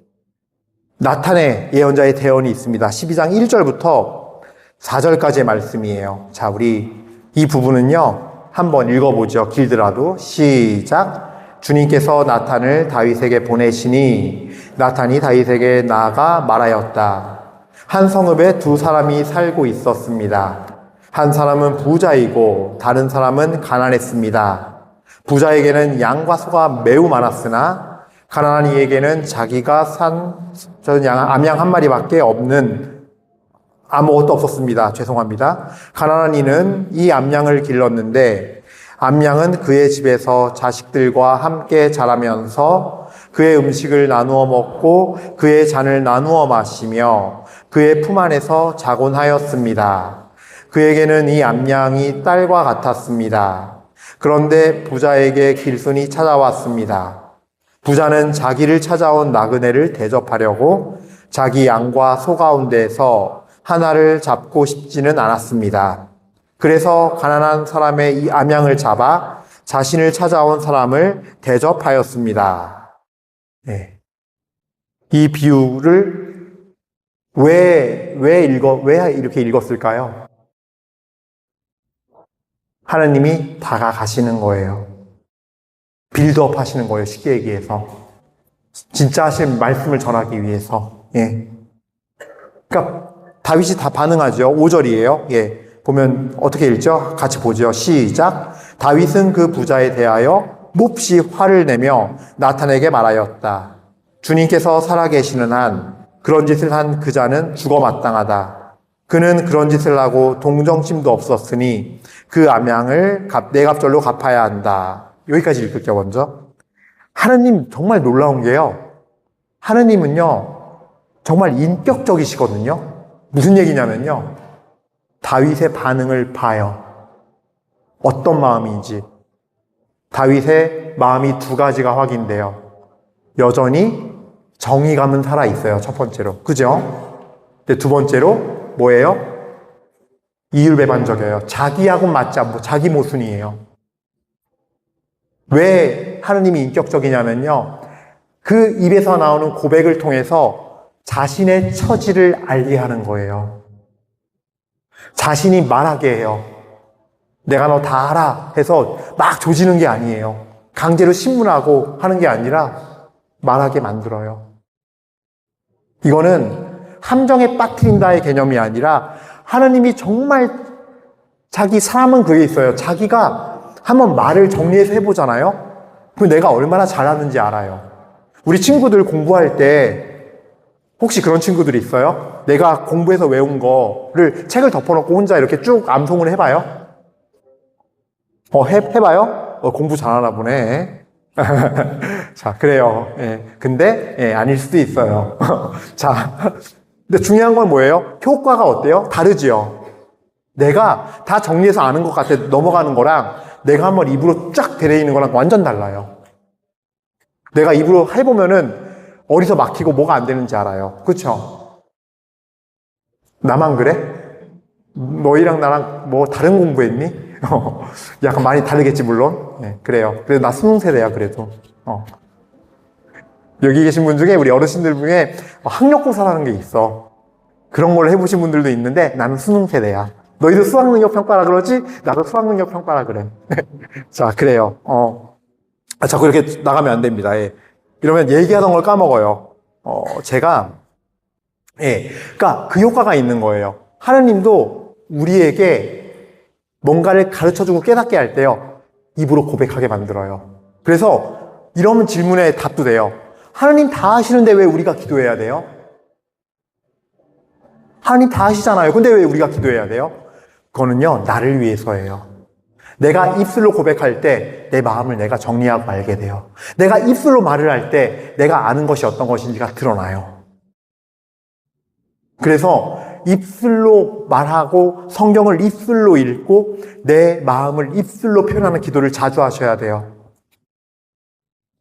나탄의 예언자의 대언이 있습니다. 12장 1절부터 4절까지의 말씀이에요. 자, 우리 이 부분은요, 한번 읽어보죠. 길더라도. 시작. 주님께서 나탄을 다윗에게 보내시니 나탄이 다윗에게 나아가 말하였다. 한 성읍에 두 사람이 살고 있었습니다. 한 사람은 부자이고 다른 사람은 가난했습니다. 부자에게는 양과 소가 매우 많았으나 가난한 이에게는 자기가 산 암양 한 마리밖에 없는, 아무것도 없었습니다. 죄송합니다. 가난한 이는 이 암양을 길렀는데 암양은 그의 집에서 자식들과 함께 자라면서 그의 음식을 나누어 먹고 그의 잔을 나누어 마시며 그의 품 안에서 자곤 하였습니다. 그에게는 이 암양이 딸과 같았습니다. 그런데 부자에게 길손이 찾아왔습니다. 부자는 자기를 찾아온 나그네를 대접하려고 자기 양과 소 가운데서 하나를 잡고 싶지는 않았습니다. 그래서 가난한 사람의 이 암양을 잡아 자신을 찾아온 사람을 대접하였습니다. 네. 이 비유를 왜 이렇게 읽었을까요? 하나님이 다가가시는 거예요. 빌드업 하시는 거예요. 쉽게 얘기해서. 진짜 하신 말씀을 전하기 위해서. 예. 그러니까 다윗이 다 반응하죠. 5절이에요. 예. 보면 어떻게 읽죠? 같이 보죠. 시작. 다윗은 그 부자에 대하여 몹시 화를 내며 나탄에게 말하였다. 주님께서 살아계시는 한 그런 짓을 한 그 자는 죽어 마땅하다. 그는 그런 짓을 하고 동정심도 없었으니 그 암양을 내갑절로 갚아야 한다. 여기까지 읽을게요, 먼저. 하느님 정말 놀라운 게요. 하느님은요, 정말 인격적이시거든요. 무슨 얘기냐면요. 다윗의 반응을 봐요. 어떤 마음인지. 다윗의 마음이 두 가지가 확인돼요. 여전히 정의감은 살아있어요, 첫 번째로. 그죠? 근데 두 번째로 뭐예요? 이율배반적이에요. 자기하고 맞지 않고 자기 모순이에요. 왜 하느님이 인격적이냐면요. 그 입에서 나오는 고백을 통해서 자신의 처지를 알게 하는 거예요. 자신이 말하게 해요. 내가 너 다 알아 해서 막 조지는 게 아니에요. 강제로 신문하고 하는 게 아니라 말하게 만들어요. 이거는 함정에 빠뜨린다의 개념이 아니라 하나님이 정말 자기 사람은 그게 있어요. 자기가 한번 말을 정리해서 해보잖아요. 그럼 내가 얼마나 잘하는지 알아요. 우리 친구들 공부할 때 혹시 그런 친구들이 있어요? 내가 공부해서 외운 거를 책을 덮어놓고 혼자 이렇게 쭉 암송을 해봐요? 해봐요? 공부 잘하나 보네. 자, 그래요. 예. 근데, 예, 아닐 수도 있어요. 자, 근데 중요한 건 뭐예요? 효과가 어때요? 다르지요? 내가 다 정리해서 아는 것 같아 넘어가는 거랑 내가 한번 입으로 쫙 되뇌이는 거랑 완전 달라요. 내가 입으로 해보면은 어디서 막히고 뭐가 안 되는지 알아요. 그쵸? 나만 그래? 너희랑 나랑 뭐 다른 공부했니? 약간 많이 다르겠지 물론. 네, 그래요. 그래도 나 수능 세대야 그래도. 여기 계신 분 중에 우리 어르신들 중에 학력고사라는 게 있어. 그런 걸 해보신 분들도 있는데 나는 수능 세대야. 너희도 수학능력 평가라 그러지? 나도 수학능력 평가라 그래. 자, 그래요. 자꾸 이렇게 나가면 안 됩니다. 예. 이러면 얘기하던 걸 까먹어요. 그러니까 그 효과가 있는 거예요. 하나님도 우리에게 뭔가를 가르쳐주고 깨닫게 할 때요, 입으로 고백하게 만들어요. 그래서 이런 질문에 답도 돼요. 하나님 다 하시는데 왜 우리가 기도해야 돼요? 하나님 다 하시잖아요. 근데 왜 우리가 기도해야 돼요? 그거는요, 나를 위해서예요. 내가 입술로 고백할 때 내 마음을 내가 정리하고 알게 돼요. 내가 입술로 말을 할 때 내가 아는 것이 어떤 것인지가 드러나요. 그래서 입술로 말하고 성경을 입술로 읽고 내 마음을 입술로 표현하는 기도를 자주 하셔야 돼요.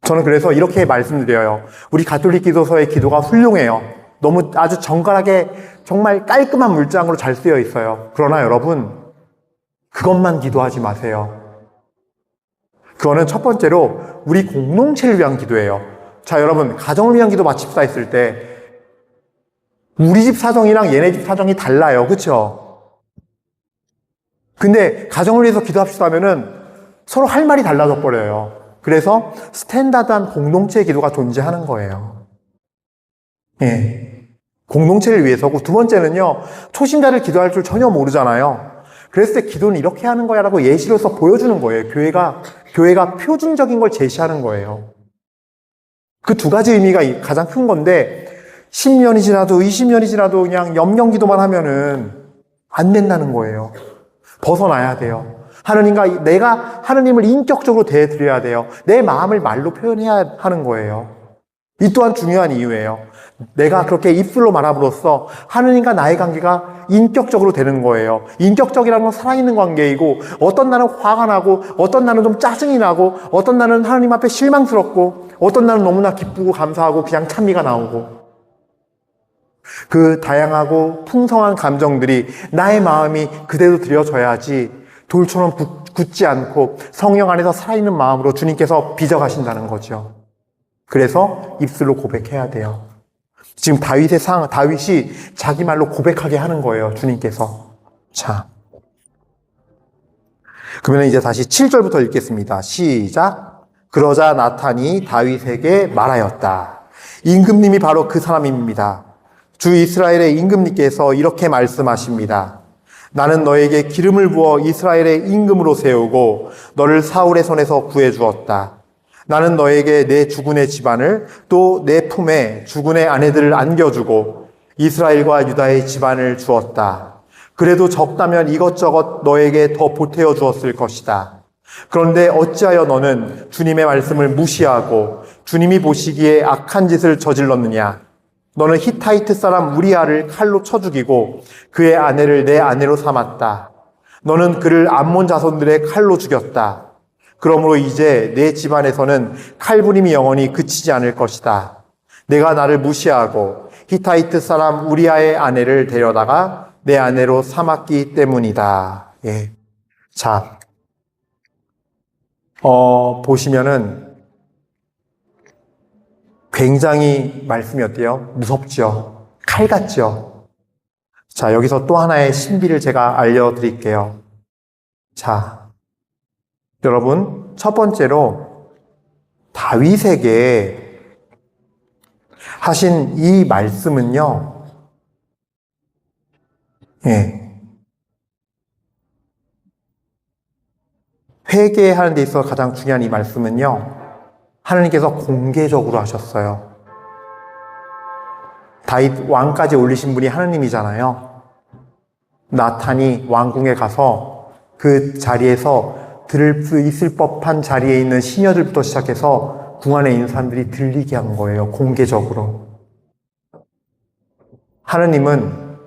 저는 그래서 이렇게 말씀드려요. 우리 가톨릭 기도서의 기도가 훌륭해요. 너무 아주 정갈하게 정말 깔끔한 물장으로 잘 쓰여 있어요. 그러나 여러분, 그것만 기도하지 마세요. 그거는 첫 번째로 우리 공동체를 위한 기도예요. 자, 여러분, 가정을 위한 기도 마칩시다 했을 때 우리 집 사정이랑 얘네 집 사정이 달라요. 그렇죠? 근데 가정을 위해서 기도합시다 하면은 서로 할 말이 달라져 버려요. 그래서 스탠다드한 공동체 기도가 존재하는 거예요. 예. 공동체를 위해서고, 두 번째는요, 초신자를 기도할 줄 전혀 모르잖아요. 그랬을 때 기도는 이렇게 하는 거야 라고 예시로서 보여주는 거예요. 교회가 표준적인 걸 제시하는 거예요. 그 두 가지 의미가 가장 큰 건데, 10년이 지나도 20년이 지나도 그냥 염경 기도만 하면은 안 된다는 거예요. 벗어나야 돼요. 내가 하느님을 인격적으로 대해드려야 돼요. 내 마음을 말로 표현해야 하는 거예요. 이 또한 중요한 이유예요. 내가 그렇게 입술로 말함으로써 하느님과 나의 관계가 인격적으로 되는 거예요. 인격적이라는 건 살아있는 관계이고, 어떤 날은 화가 나고, 어떤 날은 좀 짜증이 나고, 어떤 날은 하나님 앞에 실망스럽고, 어떤 날은 너무나 기쁘고 감사하고 그냥 찬미가 나오고, 그 다양하고 풍성한 감정들이 나의 마음이 그대로 드려져야지 돌처럼 굳지 않고 성령 안에서 살아있는 마음으로 주님께서 빚어가신다는 거죠. 그래서 입술로 고백해야 돼요. 지금 다윗이 자기 말로 고백하게 하는 거예요, 주님께서. 자, 그러면 이제 다시 7절부터 읽겠습니다. 시작. 그러자 나탄이 다윗에게 말하였다. 임금님이 바로 그 사람입니다. 주 이스라엘의 임금님께서 이렇게 말씀하십니다. 나는 너에게 기름을 부어 이스라엘의 임금으로 세우고 너를 사울의 손에서 구해 주었다. 나는 너에게 내 주군의 집안을 또 내 품에 주군의 아내들을 안겨주고 이스라엘과 유다의 집안을 주었다. 그래도 적다면 이것저것 너에게 더 보태어 주었을 것이다. 그런데 어찌하여 너는 주님의 말씀을 무시하고 주님이 보시기에 악한 짓을 저질렀느냐? 너는 히타이트 사람 우리아를 칼로 쳐 죽이고 그의 아내를 내 아내로 삼았다. 너는 그를 암몬 자손들의 칼로 죽였다. 그러므로 이제 내 집안에서는 칼부림이 영원히 그치지 않을 것이다. 내가 나를 무시하고 히타이트 사람 우리아의 아내를 데려다가 내 아내로 삼았기 때문이다. 예. 자, 보시면은 굉장히 말씀이 어때요? 무섭죠? 칼 같죠? 자, 여기서 또 하나의 신비를 제가 알려드릴게요. 자, 여러분, 첫 번째로 다윗에게 하신 이 말씀은요, 예, 회개하는 데 있어서 가장 중요한 이 말씀은요, 하나님께서 공개적으로 하셨어요. 다윗 왕까지 올리신 분이 하나님이잖아요. 나탄이 왕궁에 가서 그 자리에서 들을 수 있을 법한 자리에 있는 시녀들부터 시작해서 궁 안에 있는 사람들이 들리게 한 거예요. 공개적으로. 하나님은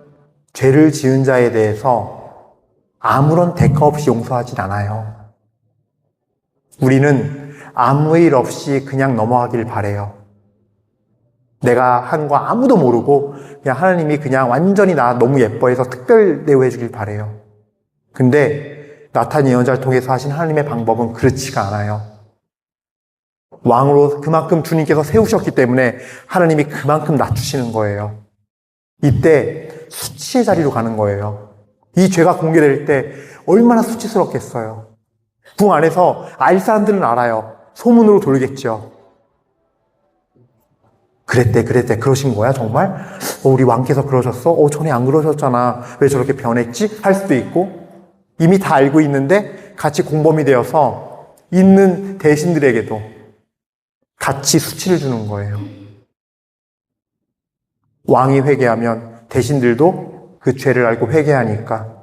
죄를 지은 자에 대해서 아무런 대가 없이 용서하진 않아요. 우리는 아무 일 없이 그냥 넘어가길 바래요. 내가 한 거 아무도 모르고 그냥 하나님이 그냥 완전히 나 너무 예뻐해서 특별 대우해 주길 바래요. 근데 나탄 예언자를 통해서 하신 하나님의 방법은 그렇지가 않아요. 왕으로 그만큼 주님께서 세우셨기 때문에 하나님이 그만큼 낮추시는 거예요. 이때 수치의 자리로 가는 거예요. 이 죄가 공개될 때 얼마나 수치스럽겠어요. 궁 안에서 알 사람들은 알아요. 소문으로 돌겠죠. 그랬대. 그러신 거야, 정말? 우리 왕께서 그러셨어? 전에 안 그러셨잖아. 왜 저렇게 변했지? 할 수도 있고, 이미 다 알고 있는데 같이 공범이 되어서 있는 대신들에게도 같이 수치를 주는 거예요. 왕이 회개하면 대신들도 그 죄를 알고 회개하니까.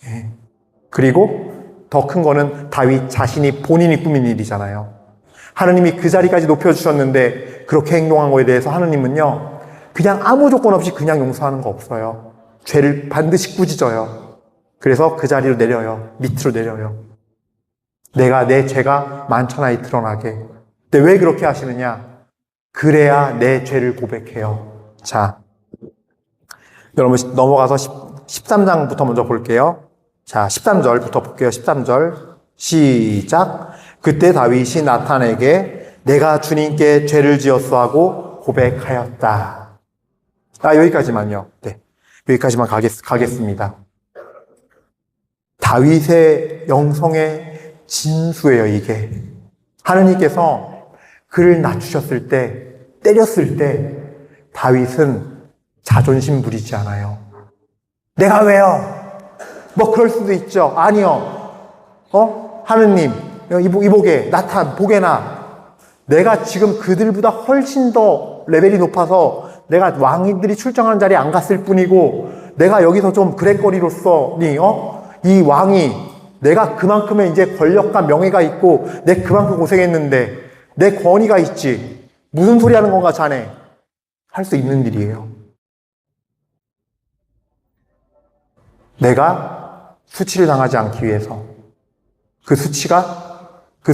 예. 그리고 더 큰 거는 다윗 자신이 본인이 꾸민 일이잖아요. 하나님이 그 자리까지 높여주셨는데 그렇게 행동한 거에 대해서 하나님은요, 그냥 아무 조건 없이 그냥 용서하는 거 없어요. 죄를 반드시 꾸짖어요. 그래서 그 자리로 내려요. 밑으로 내려요. 내 죄가 만천하에 드러나게. 근데 왜 그렇게 하시느냐? 그래야 내 죄를 고백해요. 자, 여러분 넘어가서 13장부터 먼저 볼게요. 자, 13절부터 볼게요. 13절 시작. 그때 다윗이 나탄에게 내가 주님께 죄를 지었어 하고 고백하였다. 여기까지만요. 네, 여기까지만 가겠습니다. 다윗의 영성의 진수예요, 이게. 하느님께서 그를 낮추셨을 때, 때렸을 때 다윗은 자존심 부리지 않아요. 내가 왜요? 뭐 그럴 수도 있죠. 아니요. 하느님, 이보게, 나탄, 보게나. 내가 지금 그들보다 훨씬 더 레벨이 높아서 내가 왕들이 출정하는 자리에 안 갔을 뿐이고, 내가 여기서 좀 그랬거리로서니, 이 왕이 내가 그만큼의 이제 권력과 명예가 있고, 내 그만큼 고생했는데, 내 권위가 있지. 무슨 소리 하는 건가 자네? 할 수 있는 일이에요. 내가 수치를 당하지 않기 위해서, 그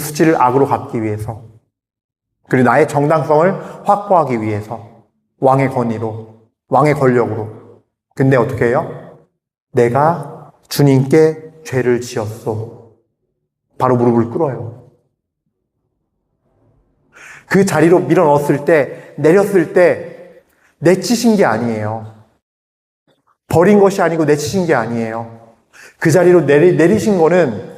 수치를 악으로 갚기 위해서, 그리고 나의 정당성을 확보하기 위해서, 왕의 권위로, 왕의 권력으로. 근데 어떻게 해요? 내가 주님께 죄를 지었소. 바로 무릎을 꿇어요. 그 자리로 밀어 넣었을 때, 내렸을 때, 내치신 게 아니에요. 버린 것이 아니고 내치신 게 아니에요. 그 자리로 내리신 거는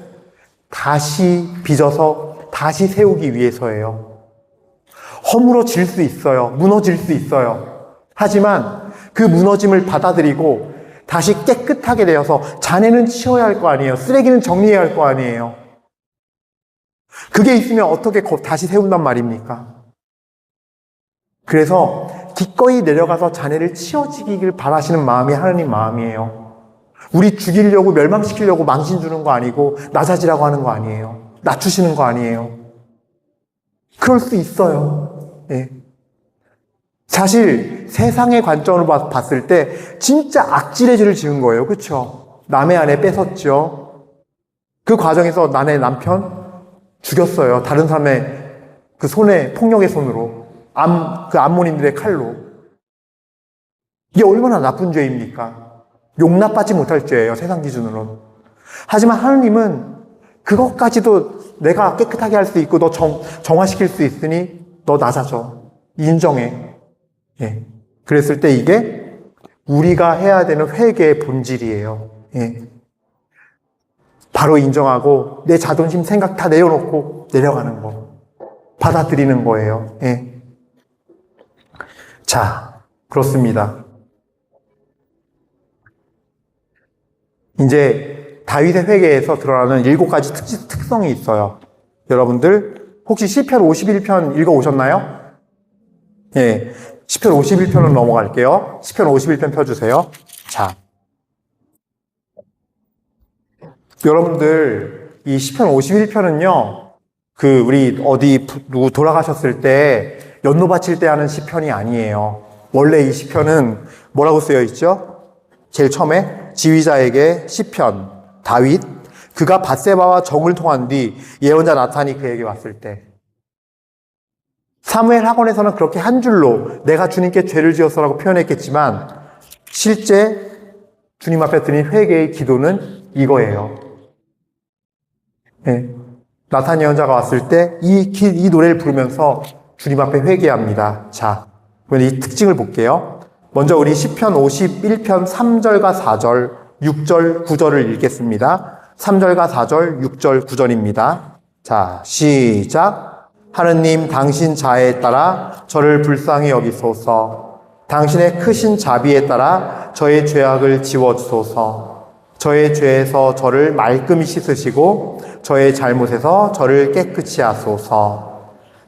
다시 빚어서 다시 세우기 위해서예요. 허물어질 수 있어요. 무너질 수 있어요. 하지만 그 무너짐을 받아들이고 다시 깨끗하게 되어서 자네는 치워야 할 거 아니에요. 쓰레기는 정리해야 할 거 아니에요. 그게 있으면 어떻게 다시 세운단 말입니까? 그래서 기꺼이 내려가서 자네를 치워지기를 바라시는 마음이 하나님 마음이에요. 우리 죽이려고 멸망시키려고 망신 주는 거 아니고 낮아지라고 하는 거 아니에요. 낮추시는 거 아니에요. 그럴 수 있어요. 예. 사실 세상의 관점으로 봤을 때 진짜 악질의 죄를 지은 거예요. 그렇죠? 남의 아내 뺏었죠. 그 과정에서 나의 남편 죽였어요. 다른 사람의 그 손에 폭력의 손으로. 그 암몬인들의 칼로. 이게 얼마나 나쁜 죄입니까? 용납받지 못할 죄예요. 세상 기준으로는. 하지만 하느님은 그것까지도 내가 깨끗하게 할 수 있고 너 정화시킬 수 있으니 너 낮아져. 인정해. 예. 그랬을 때 이게 우리가 해야 되는 회개의 본질이에요. 예. 바로 인정하고 내 자존심 생각 다 내려놓고 내려가는 거. 받아들이는 거예요. 예. 자, 그렇습니다. 이제 다윗의 회개에서 드러나는 7가지 특성이 있어요. 여러분들 혹시 시편 51편 읽어오셨나요? 예, 시편 51편으로 넘어갈게요. 시편 51편 펴주세요. 자, 여러분들 이 시편 51편은요, 우리 어디 누구 돌아가셨을 때 연로 바칠 때 하는 시편이 아니에요. 원래 이 시편은 뭐라고 쓰여 있죠? 제일 처음에 지휘자에게 시편, 다윗, 그가 밧세바와 정을 통한 뒤 예언자 나탄이 그에게 왔을 때. 사무엘 학원에서는 그렇게 한 줄로 내가 주님께 죄를 지었어라고 표현했겠지만 실제 주님 앞에 드린 회개의 기도는 이거예요. 네. 나탄 예언자가 왔을 때 이 노래를 부르면서 주님 앞에 회개합니다. 자, 그럼 이 특징을 볼게요. 먼저 우리 시편 51편 3절과 4절, 6절, 9절을 읽겠습니다. 3절과 4절, 6절, 9절입니다. 자, 시작. 하느님 당신 자애에 따라 저를 불쌍히 여기소서. 당신의 크신 자비에 따라 저의 죄악을 지워주소서. 저의 죄에서 저를 말끔히 씻으시고 저의 잘못에서 저를 깨끗이 하소서.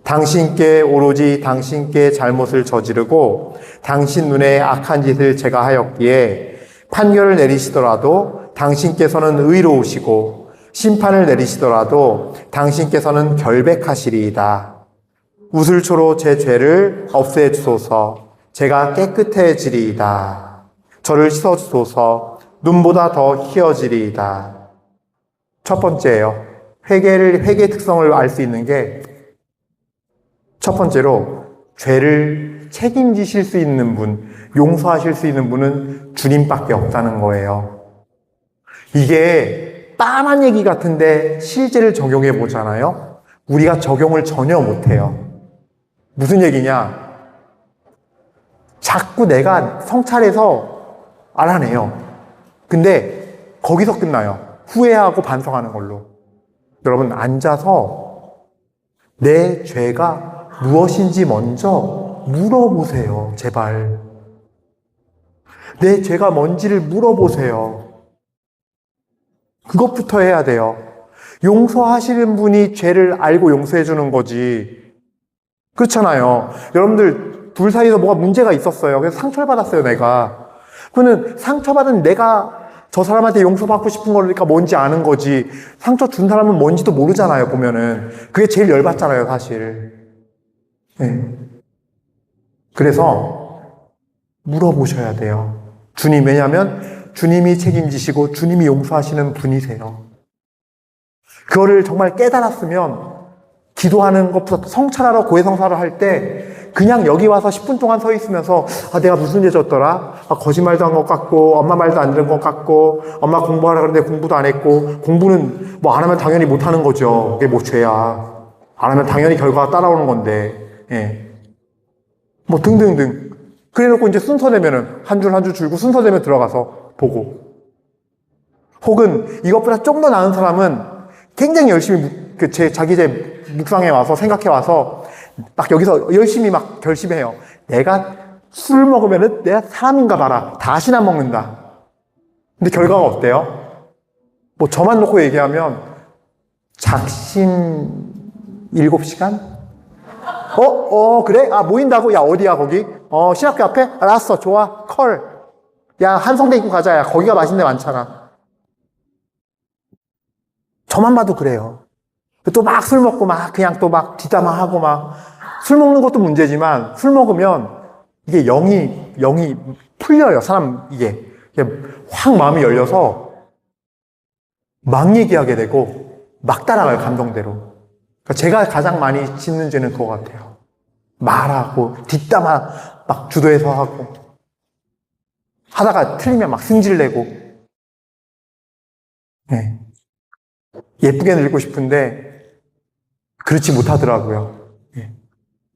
당신께 오로지 당신께 잘못을 저지르고 당신 눈에 악한 짓을 제가 하였기에 판결을 내리시더라도 당신께서는 의로우시고 심판을 내리시더라도 당신께서는 결백하시리이다. 우슬초로 제 죄를 없애주소서. 제가 깨끗해지리이다. 저를 씻어주소서. 눈보다 더 희어지리이다. 첫 번째예요. 회개의 특성을 알 수 있는 게 첫 번째로 죄를 책임지실 수 있는 분, 용서하실 수 있는 분은 주님밖에 없다는 거예요. 이게 빤한 얘기 같은데 실제를 적용해 보잖아요. 우리가 적용을 전혀 못해요. 무슨 얘기냐? 자꾸 내가 성찰해서 알아내요. 근데 거기서 끝나요. 후회하고 반성하는 걸로. 여러분 앉아서 내 죄가 무엇인지 먼저 물어보세요. 제발. 내 죄가 뭔지를 물어보세요. 그것부터 해야 돼요. 용서하시는 분이 죄를 알고 용서해 주는 거지. 그렇잖아요. 여러분들 둘 사이에서 뭐가 문제가 있었어요. 그래서 상처를 받았어요, 내가. 그거는 상처받은 내가 저 사람한테 용서받고 싶은 거니까 뭔지 아는 거지. 상처 준 사람은 뭔지도 모르잖아요, 보면은. 그게 제일 열받잖아요, 사실. 네. 그래서 물어보셔야 돼요. 주님, 왜냐하면 주님이 책임지시고 주님이 용서하시는 분이세요. 그거를 정말 깨달았으면 기도하는 것부터 성찰하러 고해성사를 할 때 그냥 여기 와서 10분 동안 서 있으면서 내가 무슨 죄 졌더라? 거짓말도 한 것 같고 엄마 말도 안 들은 것 같고 엄마 공부하라 그러는데 공부도 안 했고 공부는 뭐 안 하면 당연히 못 하는 거죠. 그게 뭐 죄야. 안 하면 당연히 결과가 따라오는 건데 예. 뭐 등등등 그래놓고 이제 순서 되면은 한 줄 한 줄 줄고 순서 되면 들어가서 보고 혹은 이것보다 좀 더 나은 사람은 굉장히 열심히 자기 제 묵상해 와서 생각해 와서 막 여기서 열심히 막 결심해요. 내가 술 먹으면은 내가 사람인가 봐라. 다시는 안 먹는다. 근데 결과가 어때요? 뭐 저만 놓고 얘기하면 작심 7시간? 그래? 모인다고? 야, 어디야, 거기? 신학교 앞에? 알았어, 좋아, 컬. 야, 한성대 입고 가자. 야, 거기가 맛있는 데 많잖아. 저만 봐도 그래요. 또 막 술 먹고 막 그냥 또 막 뒷담화하고 막 술 먹는 것도 문제지만 술 먹으면 이게 영이 풀려요. 사람 이게 확 마음이 열려서 막 얘기하게 되고 막 따라가요. 감정대로. 그러니까 제가 가장 많이 짓는 죄는 그거 같아요. 말하고 뒷담화 막 주도해서 하고 하다가 틀리면 막 승질내고 네. 예쁘게 늙고 싶은데 그렇지 못하더라고요. 예.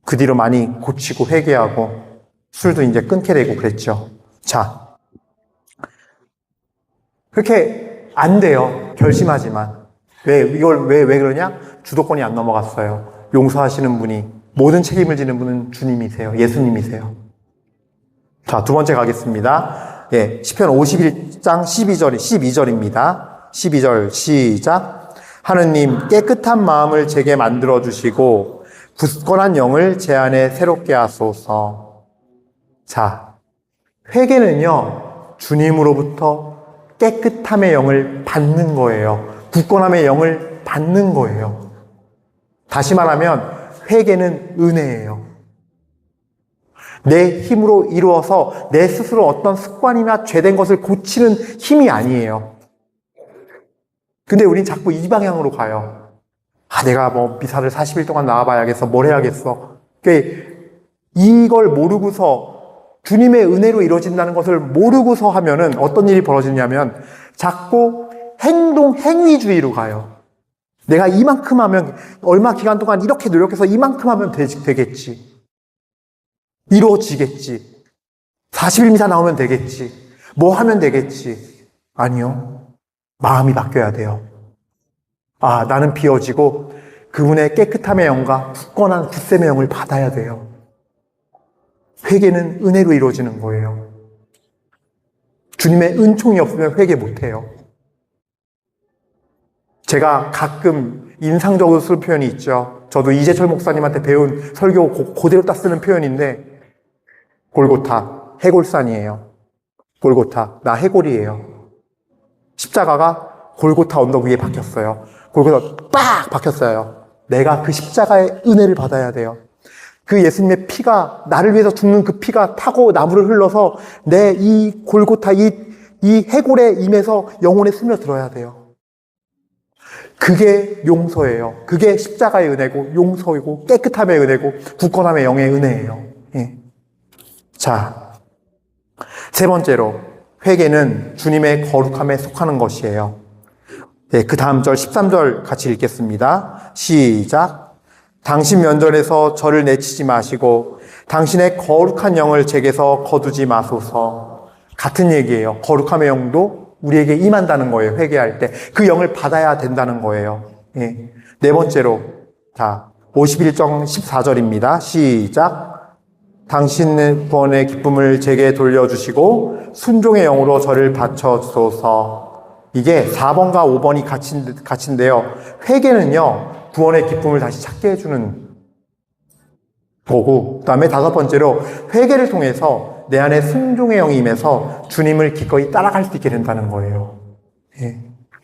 그 뒤로 많이 고치고 회개하고 술도 이제 끊게 되고 그랬죠. 자, 그렇게 안 돼요. 결심하지만. 왜 그러냐? 주도권이 안 넘어갔어요. 용서하시는 분이, 모든 책임을 지는 분은 주님이세요. 예수님이세요. 자, 두 번째 가겠습니다. 예, 시편 51장 12절입니다. 12절 시작. 하느님 깨끗한 마음을 제게 만들어주시고 굳건한 영을 제 안에 새롭게 하소서. 자, 회개는요 주님으로부터 깨끗함의 영을 받는 거예요. 굳건함의 영을 받는 거예요. 다시 말하면 회개는 은혜예요. 내 힘으로 이루어서 내 스스로 어떤 습관이나 죄된 것을 고치는 힘이 아니에요. 근데 우린 자꾸 이 방향으로 가요. 내가 뭐 미사를 40일 동안 나와봐야겠어. 뭘 해야겠어. 이걸 모르고서 주님의 은혜로 이루어진다는 것을 모르고서 하면은 어떤 일이 벌어지냐면 자꾸 행위주의로 가요. 내가 이만큼 하면 얼마 기간 동안 이렇게 노력해서 이만큼 하면 되겠지. 이루어지겠지. 40일 미사 나오면 되겠지. 뭐 하면 되겠지. 아니요. 마음이 바뀌어야 돼요. 나는 비워지고 그분의 깨끗함의 영과 굳건한 굳셈의 영을 받아야 돼요. 회개는 은혜로 이루어지는 거예요. 주님의 은총이 없으면 회개 못해요. 제가 가끔 인상적으로 쓰는 표현이 있죠. 저도 이재철 목사님한테 배운 설교 그대로 딱 쓰는 표현인데 골고타, 해골산이에요. 골고타, 나 해골이에요. 십자가가 골고타 언덕 위에 박혔어요. 골고타 빡 박혔어요. 내가 그 십자가의 은혜를 받아야 돼요. 그 예수님의 피가 나를 위해서 죽는 그 피가 타고 나무를 흘러서 내 이 골고타 이 해골의 임에서 영혼에 스며들어야 돼요. 그게 용서예요. 그게 십자가의 은혜고 용서이고 깨끗함의 은혜고 굳건함의 영의 은혜예요. 예. 자, 세 번째로 회개는 주님의 거룩함에 속하는 것이에요. 네, 그 다음 절 13절 같이 읽겠습니다. 시작. 당신 면전에서 저를 내치지 마시고 당신의 거룩한 영을 제게서 거두지 마소서. 같은 얘기예요. 거룩함의 영도 우리에게 임한다는 거예요. 회개할 때. 그 영을 받아야 된다는 거예요. 예. 네 번째로 51장 14절입니다. 시작. 당신의 구원의 기쁨을 제게 돌려주시고 순종의 영으로 저를 바쳐주소서. 이게 4번과 5번이 같이인데요. 회개는요, 구원의 기쁨을 다시 찾게 해주는 거고, 그 다음에 다섯 번째로 회개를 통해서 내 안에 순종의 영이 임해서 주님을 기꺼이 따라갈 수 있게 된다는 거예요. 예.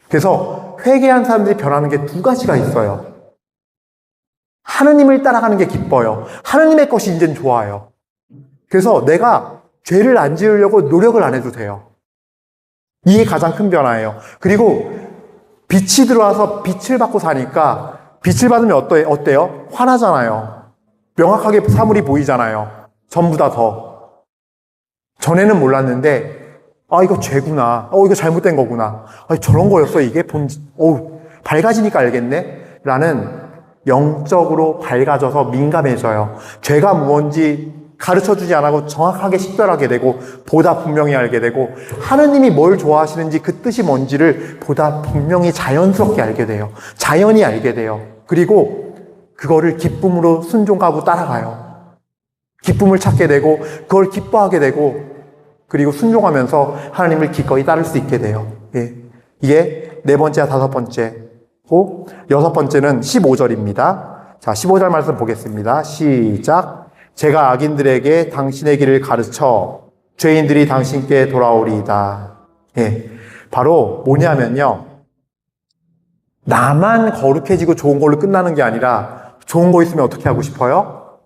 그래서 회개한 사람들이 변하는 게 두 가지가 있어요. 하느님을 따라가는 게 기뻐요. 하느님의 것이 이제는 좋아요. 그래서 내가 죄를 안 지으려고 노력을 안 해도 돼요. 이게 가장 큰 변화예요. 그리고 빛이 들어와서 빛을 받고 사니까 빛을 받으면 어때요? 환하잖아요. 명확하게 사물이 보이잖아요. 전보다 더. 전에는 몰랐는데 이거 죄구나. 이거 잘못된 거구나. 저런 거였어 이게? 밝아지니까 알겠네? 라는 영적으로 밝아져서 민감해져요. 죄가 무언지 가르쳐주지 않고 정확하게 식별하게 되고 보다 분명히 알게 되고 하느님이 뭘 좋아하시는지 그 뜻이 뭔지를 보다 분명히 자연스럽게 알게 돼요. 자연히 알게 돼요. 그리고 그거를 기쁨으로 순종하고 따라가요. 기쁨을 찾게 되고 그걸 기뻐하게 되고 그리고 순종하면서 하나님을 기꺼이 따를 수 있게 돼요. 예. 이게 네 번째와 다섯 번째고 여섯 번째는 15절입니다. 자, 15절 말씀 보겠습니다. 시작. 제가 악인들에게 당신의 길을 가르쳐 죄인들이 당신께 돌아오리이다. 예. 바로 뭐냐면요. 나만 거룩해지고 좋은 걸로 끝나는 게 아니라 좋은 거 있으면 어떻게 하고 싶어요?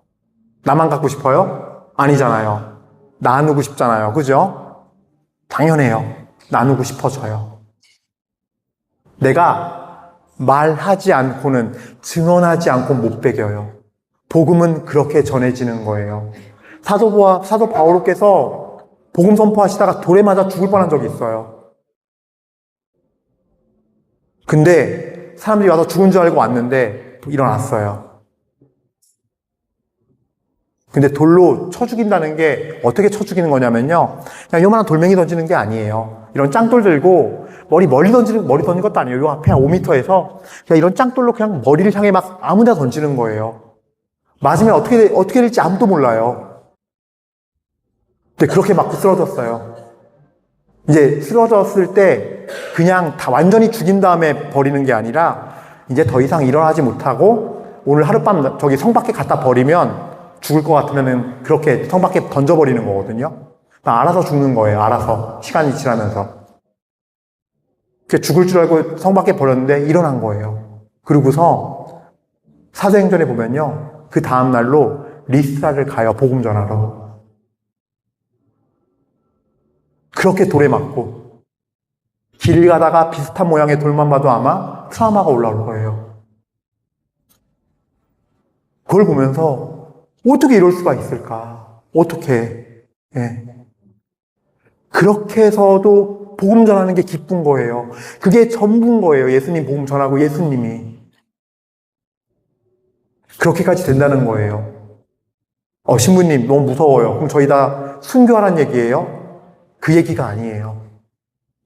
나만 갖고 싶어요? 아니잖아요. 나누고 싶잖아요. 그죠? 당연해요. 나누고 싶어져요. 내가 말하지 않고는, 증언하지 않고 못 배겨요. 복음은 그렇게 전해지는 거예요. 사도 바오로께서 복음 선포하시다가 돌에 맞아 죽을 뻔한 적이 있어요. 근데 사람들이 와서 죽은 줄 알고 왔는데 일어났어요. 근데 돌로 쳐 죽인다는 게 어떻게 쳐 죽이는 거냐면요. 그냥 요만한 돌멩이 던지는 게 아니에요. 이런 짱돌 들고 머리 던지는 것도 아니에요. 요 앞에 한 5m에서 그냥 이런 짱돌로 그냥 머리를 향해 막 아무 데나 던지는 거예요. 맞으면 어떻게 될지 아무도 몰라요. 근데 그렇게 맞고 쓰러졌어요. 이제 쓰러졌을 때 그냥 다 완전히 죽인 다음에 버리는 게 아니라 이제 더 이상 일어나지 못하고 오늘 하룻밤 저기 성 밖에 갖다 버리면 죽을 것 같으면은 그렇게 성 밖에 던져버리는 거거든요. 알아서 죽는 거예요. 알아서. 시간이 지나면서. 죽을 줄 알고 성 밖에 버렸는데 일어난 거예요. 그러고서 사도행전에 보면요. 그 다음 날로 리스라를 가요. 복음 전하러. 그렇게 돌에 맞고 길을 가다가 비슷한 모양의 돌만 봐도 아마 트라우마가 올라올 거예요. 그걸 보면서 어떻게 이럴 수가 있을까? 어떻게? 예. 그렇게 해서도 복음 전하는 게 기쁜 거예요. 그게 전부인 거예요. 예수님 복음 전하고 예수님이. 그렇게까지 된다는 거예요. 신부님 너무 무서워요. 그럼 저희 다 순교하란 얘기예요? 그 얘기가 아니에요.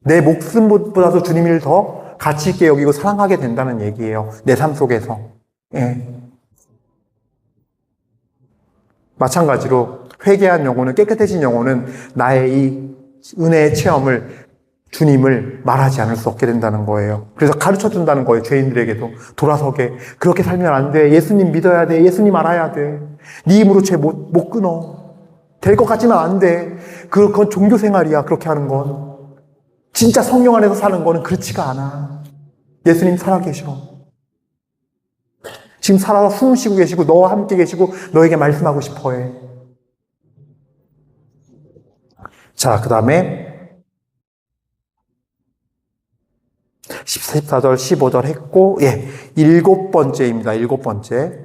내 목숨보다도 주님을 더 가치 있게 여기고 사랑하게 된다는 얘기예요. 내 삶 속에서. 예. 마찬가지로 회개한 영혼은, 깨끗해진 영혼은 나의 이 은혜의 체험을, 주님을 말하지 않을 수 없게 된다는 거예요. 그래서 가르쳐 준다는 거예요. 죄인들에게도 돌아서게. 그렇게 살면 안 돼. 예수님 믿어야 돼. 예수님 알아야 돼. 네 힘으로 죄 못 끊어. 될 것 같지만 안 돼. 그건 종교 생활이야. 그렇게 하는 건. 진짜 성령 안에서 사는 거는 그렇지가 않아. 예수님 살아계셔. 지금 살아서 숨 쉬고 계시고 너와 함께 계시고 너에게 말씀하고 싶어 해. 자, 그 다음에 14절, 15절 했고, 예, 일곱 번째입니다. 일곱 번째.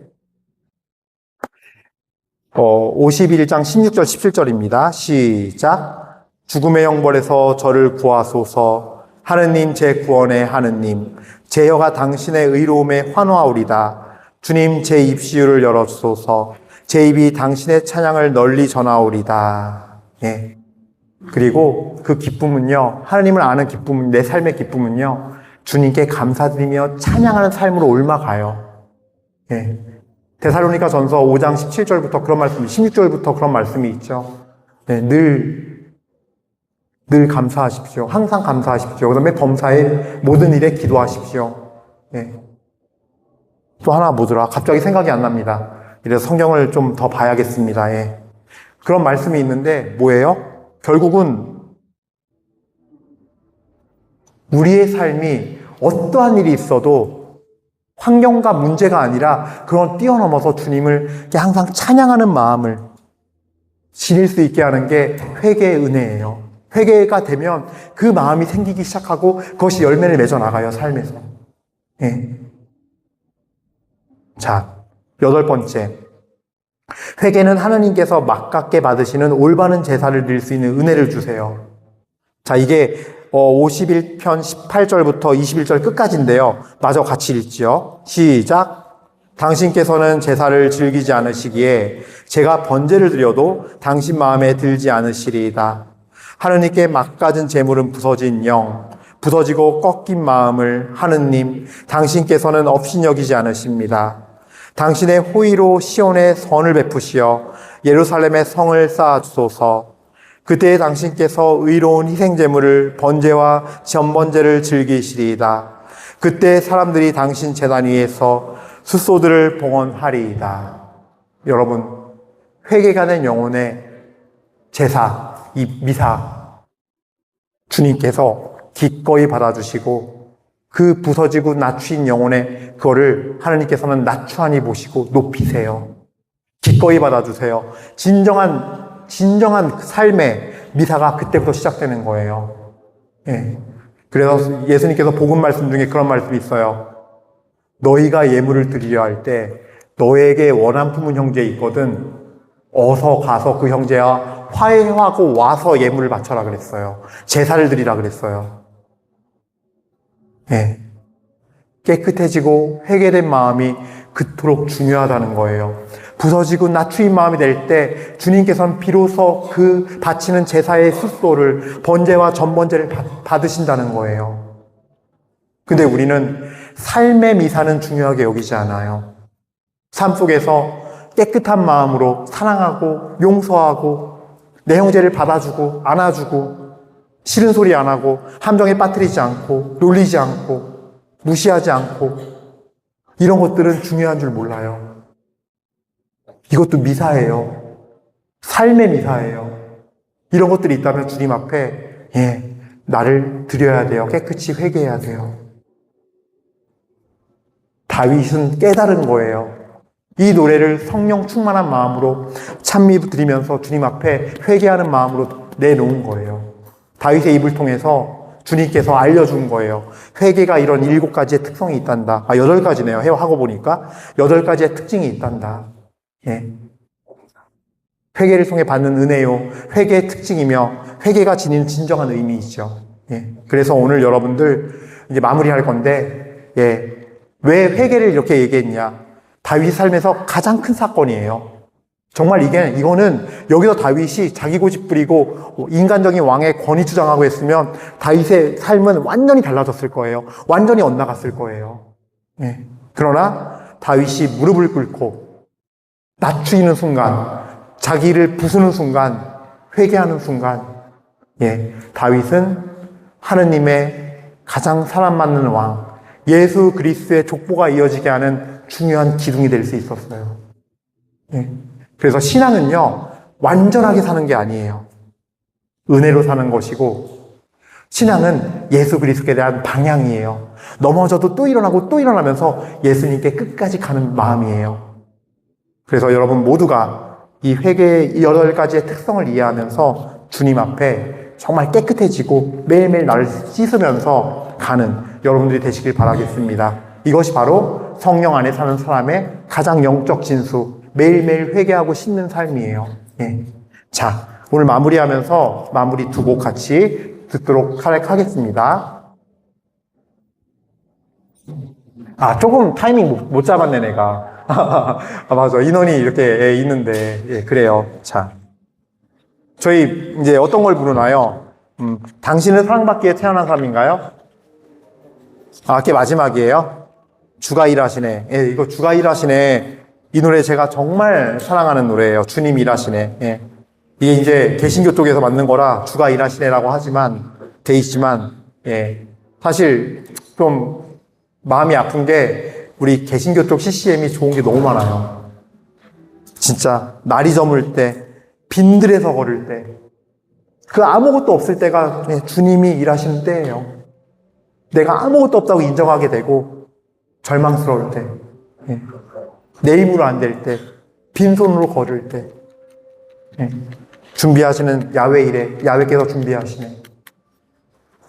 51장 16절, 17절입니다. 시작. 죽음의 형벌에서 저를 구하소서. 하느님 제 구원의 하느님. 제 여가 당신의 의로움에 환호하오리다. 주님 제 입시유를 열어주소서. 제 입이 당신의 찬양을 널리 전하오리다. 예. 그리고 그 기쁨은요, 하나님을 아는 기쁨은, 내 삶의 기쁨은요, 주님께 감사드리며 찬양하는 삶으로 옮아가요. 예. 데살로니가 전서 5장 17절부터 그런 말씀이, 16절부터 그런 말씀이 있죠. 네, 늘 감사하십시오. 항상 감사하십시오. 그 다음에 범사의 모든 일에 기도하십시오. 예. 또 하나 뭐더라? 갑자기 생각이 안 납니다. 이래서 성경을 좀 더 봐야겠습니다. 예. 그런 말씀이 있는데 뭐예요? 결국은 우리의 삶이 어떠한 일이 있어도 환경과 문제가 아니라 그런 뛰어넘어서 주님을 항상 찬양하는 마음을, 지닐 수 있게 하는 게 회개의 은혜예요. 회개가 되면 그 마음이 생기기 시작하고 그것이 열매를 맺어 나가요, 삶에서. 예. 자, 8번째. 회개는 하나님께서 막깝게 받으시는 올바른 제사를 드릴 수 있는 은혜를 주세요. 자, 이게 51편 18절부터 21절 끝까지인데요. 마저 같이 읽지요. 시작. 당신께서는 제사를 즐기지 않으시기에 제가 번제를 드려도 당신 마음에 들지 않으시리이다. 하느님께 막가진 재물은 부서진 영, 부서지고 꺾인 마음을 하느님, 당신께서는 업신여기지 않으십니다. 당신의 호의로 시온에 선을 베푸시어 예루살렘의 성을 쌓아주소서. 그때 당신께서 의로운 희생제물을 번제와 전번제를 즐기시리이다. 그때 사람들이 당신 제단 위에서 숫소들을 봉헌하리이다. 여러분, 회개가 된 영혼의 제사, 이 미사, 주님께서 기꺼이 받아주시고 그 부서지고 낮추인 영혼의 그거를 하나님께서는 낮추하니 보시고 높이세요. 기꺼이 받아주세요. 진정한 삶의 미사가 그때부터 시작되는 거예요. 예. 그래서 예수님께서 복음 말씀 중에 그런 말씀이 있어요. 너희가 예물을 드리려 할 때 너에게 원한 품은 형제 있거든 어서 가서 그 형제와 화해하고 와서 예물을 바쳐라 그랬어요. 제사를 드리라 그랬어요. 예. 깨끗해지고 회개된 마음이 그토록 중요하다는 거예요. 부서지고 낮추인 마음이 될 때 주님께서는 비로소 그 바치는 제사의 숫소를 번제와 전번제를 받으신다는 거예요. 근데 우리는 삶의 미사는 중요하게 여기지 않아요. 삶 속에서 깨끗한 마음으로 사랑하고 용서하고 내 형제를 받아주고 안아주고 싫은 소리 안 하고 함정에 빠뜨리지 않고 놀리지 않고 무시하지 않고 이런 것들은 중요한 줄 몰라요. 이것도 미사예요. 삶의 미사예요. 이런 것들이 있다면 주님 앞에 나를 드려야 돼요. 깨끗이 회개해야 돼요. 다윗은 깨달은 거예요. 이 노래를 성령 충만한 마음으로 찬미 드리면서 주님 앞에 회개하는 마음으로 내놓은 거예요. 다윗의 입을 통해서 주님께서 알려준 거예요. 회개가 이런 7가지의 특성이 있단다. 8가지네요. 하고 보니까 8가지의 특징이 있단다. 예. 회개를 통해 받는 은혜요. 회개의 특징이며 회개가 지닌 진정한 의미이죠. 예. 그래서 오늘 여러분들 이제 마무리할 건데, 왜 회개를 이렇게 얘기했냐? 다윗 삶에서 가장 큰 사건이에요. 정말 이거는 여기서 다윗이 자기 고집 부리고 인간적인 왕의 권위 주장하고 했으면 다윗의 삶은 완전히 달라졌을 거예요. 완전히 엇나갔을 거예요. 예. 그러나 다윗이 무릎을 꿇고 낮추이는 순간, 자기를 부수는 순간, 회개하는 순간, 다윗은 하느님의 가장 사랑 받는 왕, 예수 그리스도의 족보가 이어지게 하는 중요한 기둥이 될 수 있었어요. 그래서 신앙은요, 완전하게 사는 게 아니에요. 은혜로 사는 것이고, 신앙은 예수 그리스도에 대한 방향이에요. 넘어져도 또 일어나고 또 일어나면서 예수님께 끝까지 가는 마음이에요. 그래서 여러분 모두가 이 회개의 8가지의 특성을 이해하면서 주님 앞에 정말 깨끗해지고 매일매일 나를 씻으면서 가는 여러분들이 되시길 바라겠습니다. 이것이 바로 성령 안에 사는 사람의 가장 영적 진수, 매일매일 회개하고 씻는 삶이에요. 자, 오늘 마무리하면서 마무리 2곡 같이 듣도록 하겠습니다. 조금 타이밍 못 잡았네, 내가. 맞아. 인원이 이렇게 이렇게 그래요. 자, 저희 이제 어떤 걸 부르나요? 당신은 사랑받기에 태어난 사람인가요? 그게 마지막이에요. 주가 일하시네. 이거 주가 일하시네. 이 노래 제가 정말 사랑하는 노래예요. 주님 일하시네. 이게 이제 개신교 쪽에서 만든 거라 주가 일하시네라고 돼 있지만, 사실 좀 마음이 아픈 게 우리 개신교 쪽 CCM이 좋은 게 너무 많아요. 진짜 날이 저물 때, 빈들에서 걸을 때, 그 아무것도 없을 때가 주님이 일하시는 때예요. 내가 아무것도 없다고 인정하게 되고 절망스러울 때, 내 힘으로 안 될 때, 빈손으로 걸을 때, 예. 준비하시는 야외 일에 야외께서 준비하시네.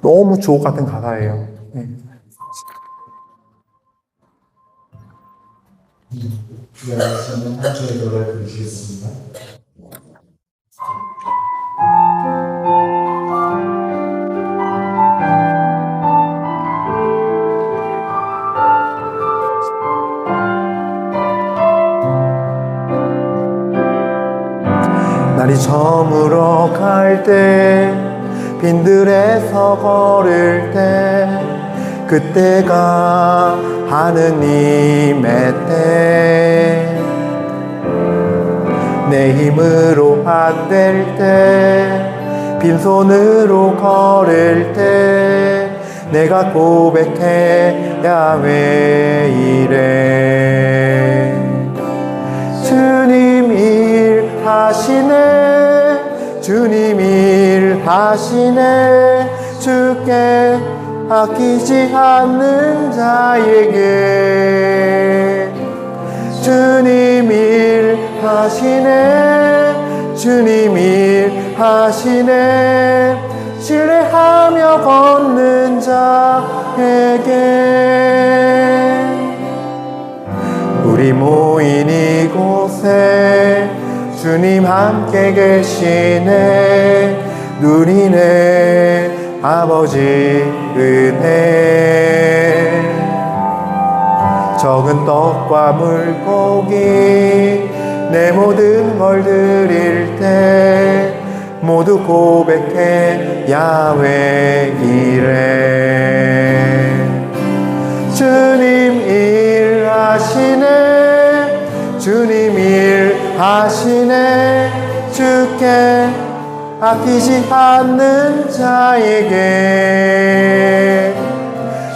너무 주옥 같은 가사예요. 예. 네, 저는 한 주의 노래 부르시겠습니다. 날이 저물어 갈 때 빈들에서 걸을 때 그때가 하느님의 때 내 힘으로 안 될 때 빈손으로 걸을 때 내가 고백해 야외 이래 주님 일하시네 주님 일하시네 주께 아끼지 않는 자에게 주님 일하시네 주님 일하시네 신뢰하며 걷는 자에게 우리 모인 이곳에 주님 함께 계시네 누리네 아버지 은혜 적은 떡과 물고기 내 모든 걸 드릴 때 모두 고백해 야외 이래 주님 일하시네 주님 일하시네 주께 아끼지 않는 자에게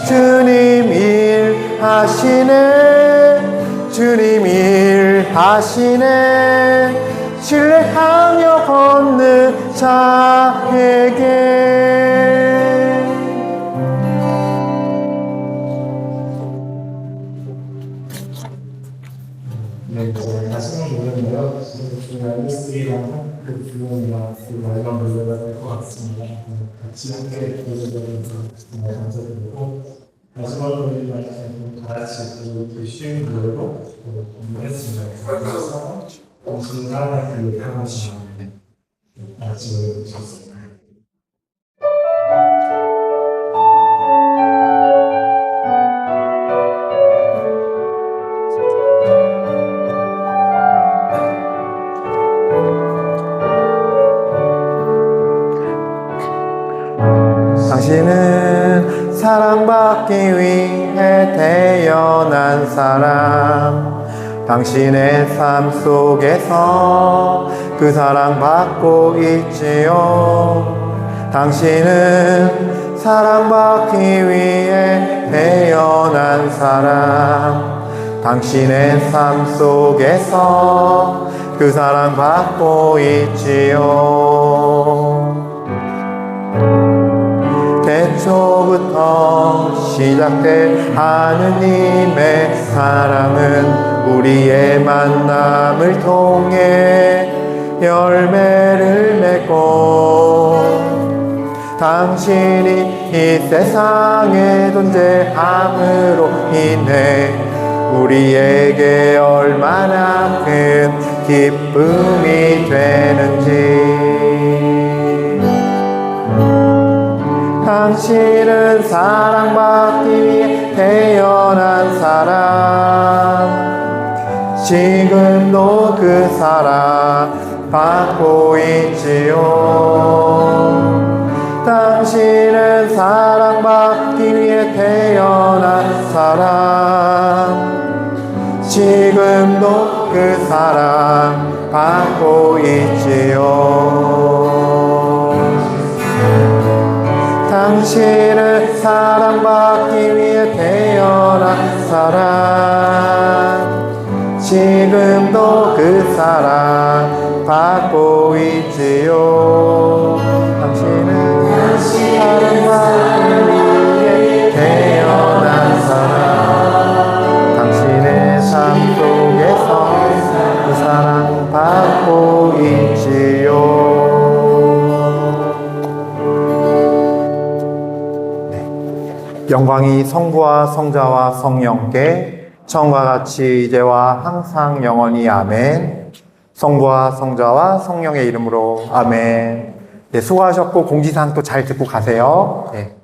주님 일하시네 주님 일하시네 신뢰하며 걷는 자에게 네, 저희 마지막 노래인데요. 지금 알렉스랑 그 부분이랑 그 마지막 노래가 될 것 같습니다. 같이 함께 불러주셔서 정말 감사드리고 마지막 노래는 다 같이 그 쉬운 노래로 공부했습니다. 그래서 진단의 그 강하시면 같이 노래 부르셨습니다. 당신은 사랑받기 위해 태어난 사람 당신의 삶 속에서 그 사랑받고 있지요 당신은 사랑받기 위해 태어난 사람 당신의 삶 속에서 그 사랑받고 있지요 태초부터 시작된 하느님의 사랑은 우리의 만남을 통해 열매를 맺고 당신이 이 세상에 존재함으로 인해 우리에게 얼마나 큰 기쁨이 되는지 당신은 사랑받기 위해 태어난 사람 지금도 그 사랑 받고 있지요 당신은 사랑받기 위해 태어난 사람 지금도 그 사랑 받고 있지요 당신은 사랑받기 위해 태어난 사람 지금도 그 사랑 받고 있지요 당신은 사랑받기 위해 태어난 사람 당신의 삶 속에서 그 사랑 받고 있지요 영광이 성부와 성자와 성령께 처음과 같이 이제와 항상 영원히 아멘. 성부와 성자와 성령의 이름으로 아멘. 네, 수고하셨고 공지사항 또 잘 듣고 가세요. 네.